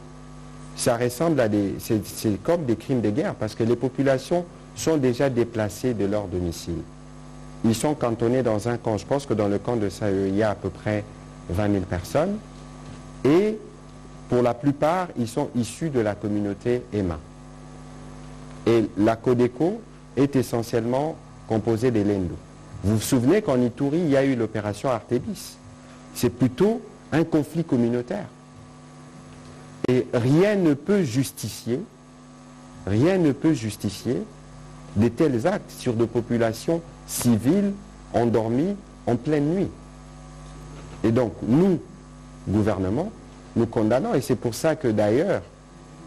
S1: ça ressemble à c'est comme des crimes de guerre parce que les populations sont déjà déplacées de leur domicile. Ils sont cantonnés dans un camp. Je pense que dans le camp de Saïe, il y a à peu près 20 000 personnes. Et pour la plupart, ils sont issus de la communauté Emma. Et la Codeco est essentiellement composée des Lendo. Vous vous souvenez qu'en Ituri, il y a eu l'opération Artémis. C'est plutôt un conflit communautaire. Et rien ne peut justifier de tels actes sur des populations civiles endormies en pleine nuit. Et donc, nous, gouvernement, nous condamnons, et c'est pour ça que d'ailleurs,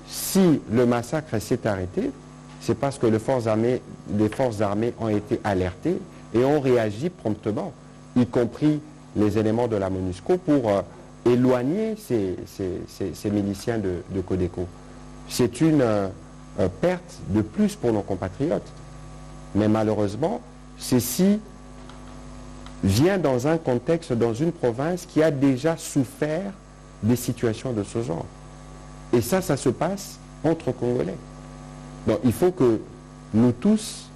S1: si le massacre s'est arrêté, c'est parce que les forces armées ont été alertées et ont réagi promptement, y compris les éléments de la MONUSCO, pour éloigner ces miliciens de Codeco. C'est une perte de plus pour nos compatriotes. Mais malheureusement, ceci vient dans un contexte, dans une province qui a déjà souffert des situations de ce genre. Et ça se passe entre Congolais. Donc il faut que nous tous,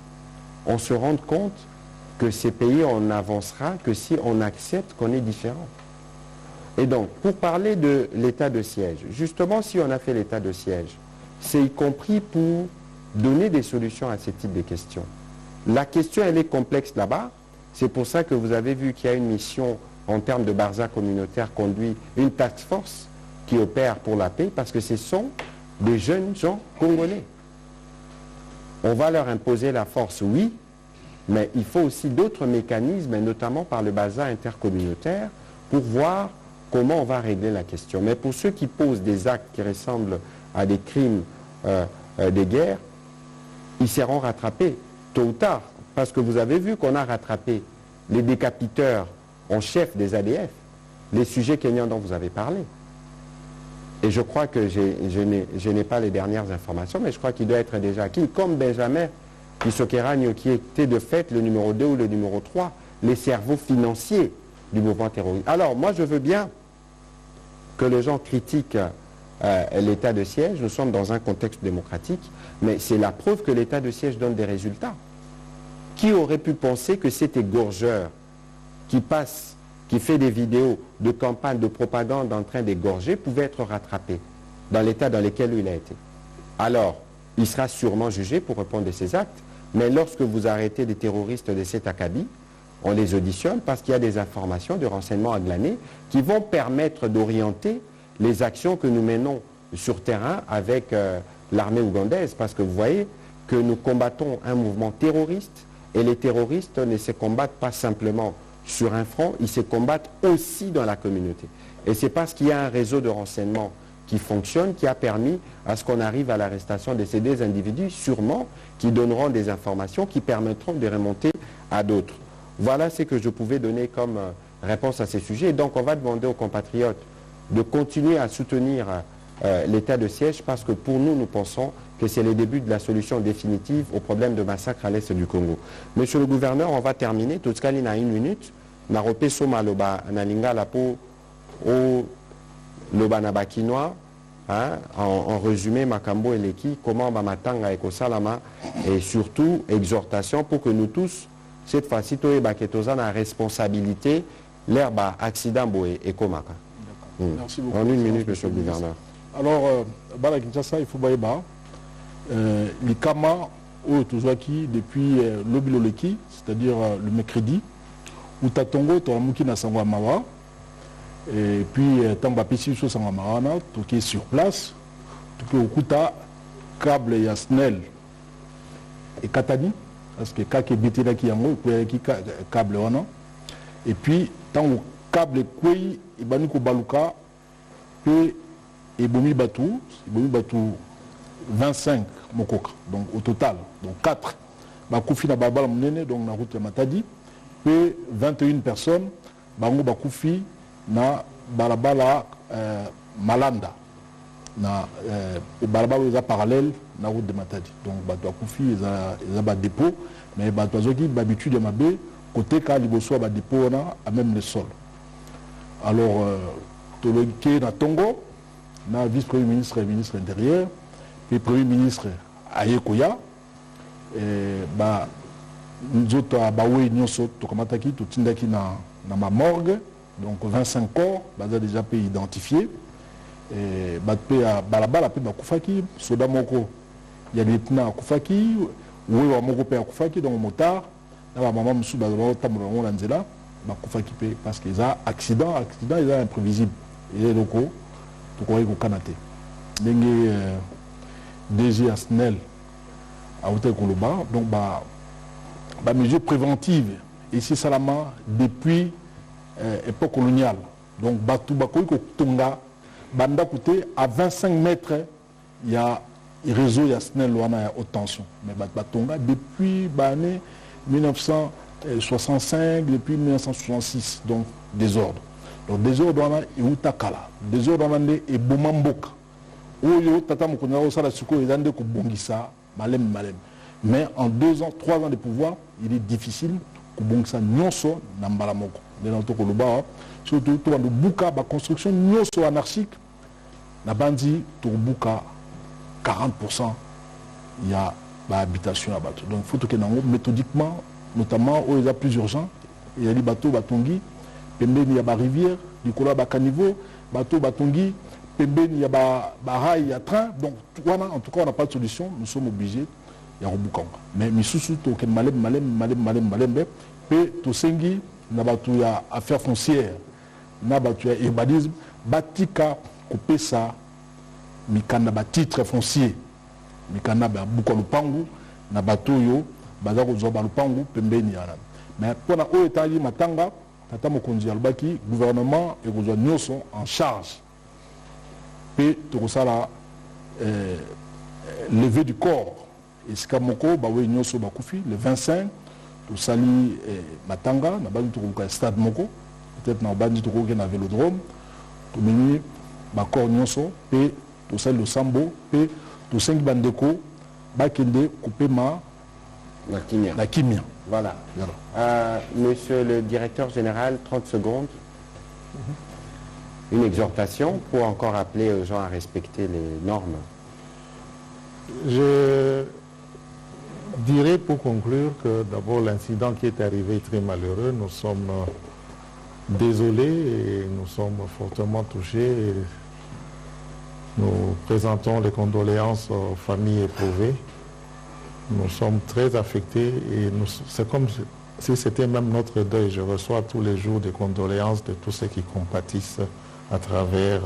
S1: on se rende compte que ces pays, on avancera que si on accepte qu'on est différent. Et donc, pour parler de l'état de siège, justement, si on a fait l'état de siège, c'est y compris pour donner des solutions à ce type de questions. La question, elle est complexe là-bas. C'est pour ça que vous avez vu qu'il y a une mission en termes de Barza communautaire conduit, une task force qui opère pour la paix, parce que ce sont des jeunes gens congolais. On va leur imposer la force, oui, mais il faut aussi d'autres mécanismes, et notamment par le Barza intercommunautaire, pour voir comment on va régler la question. Mais pour ceux qui posent des actes qui ressemblent à des crimes de guerre, ils seront rattrapés tôt ou tard. Parce que vous avez vu qu'on a rattrapé les décapiteurs en chef des ADF, les sujets kenyans dont vous avez parlé. Et je crois que je n'ai pas les dernières informations, mais je crois qu'il doit être déjà acquis, comme Benjamin Kisokeranyo, qui était de fait le numéro 2 ou le numéro 3, les cerveaux financiers du mouvement terroriste. Alors, moi, je veux bien que les gens critiquent l'état de siège. Nous sommes dans un contexte démocratique, mais c'est la preuve que l'état de siège donne des résultats. Qui aurait pu penser que cet égorgeur qui fait des vidéos de campagne de propagande en train d'égorger pouvait être rattrapé dans l'état dans lequel il a été? Alors, il sera sûrement jugé pour répondre à ses actes, mais lorsque vous arrêtez des terroristes de cet acabit, on les auditionne parce qu'il y a des informations de renseignements à glaner qui vont permettre d'orienter les actions que nous menons sur terrain avec l'armée ougandaise, parce que vous voyez que nous combattons un mouvement terroriste, et les terroristes ne se combattent pas simplement sur un front, ils se combattent aussi dans la communauté. Et c'est parce qu'il y a un réseau de renseignement qui fonctionne, qui a permis à ce qu'on arrive à l'arrestation de ces deux individus, sûrement, qui donneront des informations qui permettront de remonter à d'autres. Voilà ce que je pouvais donner comme réponse à ces sujets. Et donc on va demander aux compatriotes de continuer à soutenir l'état de siège, parce que pour nous, nous pensons que c'est le début de la solution définitive au problème de massacre à l'est du Congo. Monsieur le gouverneur, on va terminer. Tout ce qu'il y a une minute. Narope Soma Loba Nalinga Lapo au Loba Nabakinois. En résumé, Makambo et Leki, comment Bamatanga et Kosalama, et surtout exhortation pour que nous tous, cette fois-ci, la responsabilité, l'herbe accident boé et Komaka.
S3: Merci beaucoup.
S1: En une minute, monsieur le gouverneur.
S3: Alors, Bala Kinshasa, il faut baïba. L'IKAMA, depuis l'Obiloleki, c'est-à-dire le mercredi, où Tatongo, Toramuki na Sangwamawa, et puis Tamba Pessiso Sangwamawana, tout qui est sur place, tout qui est au Kuta, câble Yasnel et Katani, parce que Kake Betela qui yango, qui câble wana, et puis tant au câble Kwei, Ibaniko Baluka, et Bomi Batou 25 Mokoka, donc au total, donc 4 Bakoufi na Babala Mnene, donc na route de Matadi, et 21 personnes, Bango Bakoufi na Balabala Malanda, na Balabala parallèle na route de Matadi. Donc Bakoufi, ils ont un dépôt, mais Batozoki, d'habitude, de Mabé, côté Ka Liboso, un dépôt, à même le sol. Alors, Toloké na Tongo, na vice-premier ministre et ministre intérieur, puis premier ministre Ayekoya, nous autres à Baoué, Nyonso, Tokamataki, tout Tindaki na ma morgue, donc 25 corps, ont déjà été identifiés. Balabala, puis Bakoufaki, Sodamoko, il y a des lieutenants à Koufaki, ou il y a mon père à Koufaki, donc motard, là, ma maman me souvient de la Koufaki, parce qu'ils ont accident, ils ont imprévisible. Et donc, il y a Kanate. DG Asnel à Hôtel Koloba, donc, mesures préventives, ici, Salama, depuis l'époque coloniale. Donc, Tonga, Banda Kouté, à 25 mètres, il y a un réseau Yasnel à haute tension. Mais Tonga, depuis l'année 1965, depuis 1966, donc désordre. Donc désordre, il y a Utakala, désordre, il y a Bomamboka. Oyo, Tata Mokona, Osala Suko, il y a Bongisa, Malem. Mais en 2 ans, 3 ans de pouvoir, il est difficile que Bongisa Nyonso, Nambalamoko. Surtout, dans le Bouka, la construction Nyonso anarchique, la bandi, pour Bouka, 40%, il y a l'habitation à bateau. Donc il faut que méthodiquement, notamment où il y a plus urgent, il y a des bateaux Batongi, Pembe il y a la rivière, Nicolas Bakanivo, bateau Batongi, Pembe il y a rail, il y a train. Donc en tout cas on n'a pas de solution, nous sommes obligés, il y a un Bouka. Mais Misusu, token malem, pe Tosengi, il y a affaires foncières, il y a urbanisme, Batika, Kopesa, mikanda ba titre foncier mikanda ba buko lupangu na batoyo baza ko ba lupangu pembeni yana mais pona o etali matanga tata mokonzi albaki gouvernement et ko nyonso en charge pe to ko sala lever du corps et skamoko ba we nyonso ba kufi le 25 to sali matanga na bandi to ko stade moko peut-être na bandi to ko na vélodrome to mini ba corps nyonso pe tout ça le sambo et tout 5 bandeko bakende coupema la kimia.
S1: Voilà. Monsieur le directeur général, 30 secondes. Une exhortation pour encore appeler aux gens à respecter les normes.
S2: Je dirais pour conclure que d'abord l'incident qui est arrivé est très malheureux. Nous sommes désolés et nous sommes fortement touchés. Nous présentons les condoléances aux familles éprouvées. Nous sommes très affectés et c'est comme si c'était même notre deuil. Je reçois tous les jours des condoléances de tous ceux qui compatissent à travers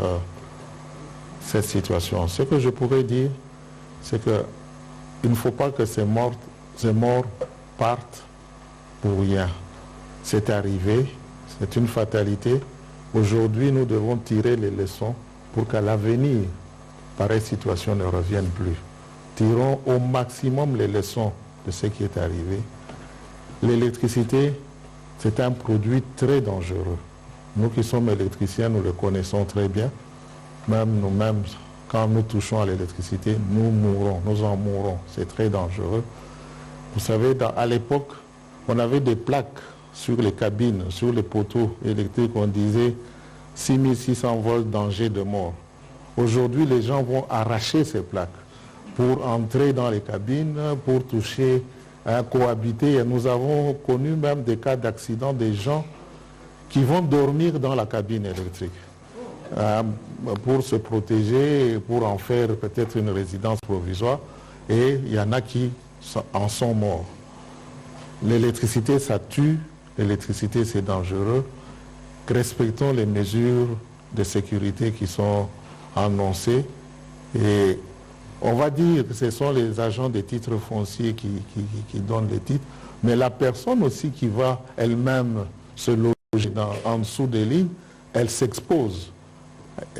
S2: cette situation. Ce que je pourrais dire, c'est qu'il ne faut pas que ces morts partent pour rien. C'est arrivé, c'est une fatalité. Aujourd'hui, nous devons tirer les leçons pour qu'à l'avenir, pareille situation ne revienne plus. Tirons au maximum les leçons de ce qui est arrivé. L'électricité, c'est un produit très dangereux. Nous qui sommes électriciens, nous le connaissons très bien. Même nous-mêmes, quand nous touchons à l'électricité, nous mourrons, nous en mourrons. C'est très dangereux. Vous savez, à l'époque, on avait des plaques sur les cabines, sur les poteaux électriques, on disait 6600 volts, danger de mort. Aujourd'hui, les gens vont arracher ces plaques pour entrer dans les cabines, pour toucher, cohabiter. Et nous avons connu même des cas d'accident, des gens qui vont dormir dans la cabine électrique pour se protéger, pour en faire peut-être une résidence provisoire. Et il y en a qui en sont morts. L'électricité, ça tue. L'électricité, c'est dangereux. Respectons les mesures de sécurité qui sont annoncées et on va dire que ce sont les agents des titres fonciers qui donnent les titres, mais la personne aussi qui va elle-même se loger en dessous des lignes, elle s'expose.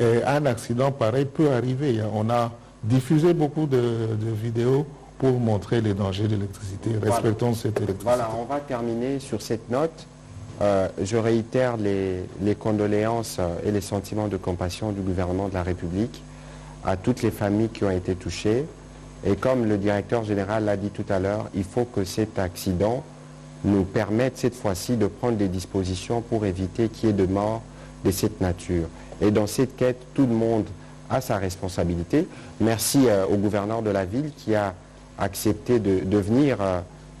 S2: Et un accident pareil peut arriver. On a diffusé beaucoup de vidéos pour montrer les dangers de l'électricité. Respectons cette électricité.
S1: Voilà, on va terminer sur cette note. Je réitère les condoléances et les sentiments de compassion du gouvernement de la République à toutes les familles qui ont été touchées. Et comme le directeur général l'a dit tout à l'heure, il faut que cet accident nous permette cette fois-ci de prendre des dispositions pour éviter qu'il y ait de morts de cette nature. Et dans cette quête, tout le monde a sa responsabilité. Merci au gouverneur de la ville qui a accepté de venir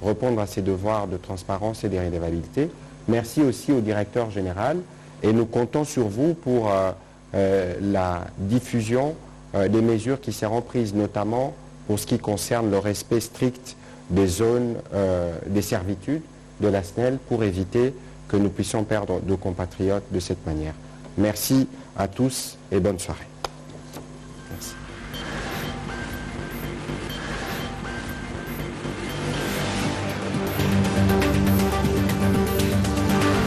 S1: répondre à ses devoirs de transparence et de redevabilité. Merci aussi au directeur général et nous comptons sur vous pour la diffusion des mesures qui seront prises, notamment pour ce qui concerne le respect strict des zones, des servitudes de la SNEL pour éviter que nous puissions perdre nos compatriotes de cette manière. Merci à tous et bonne soirée.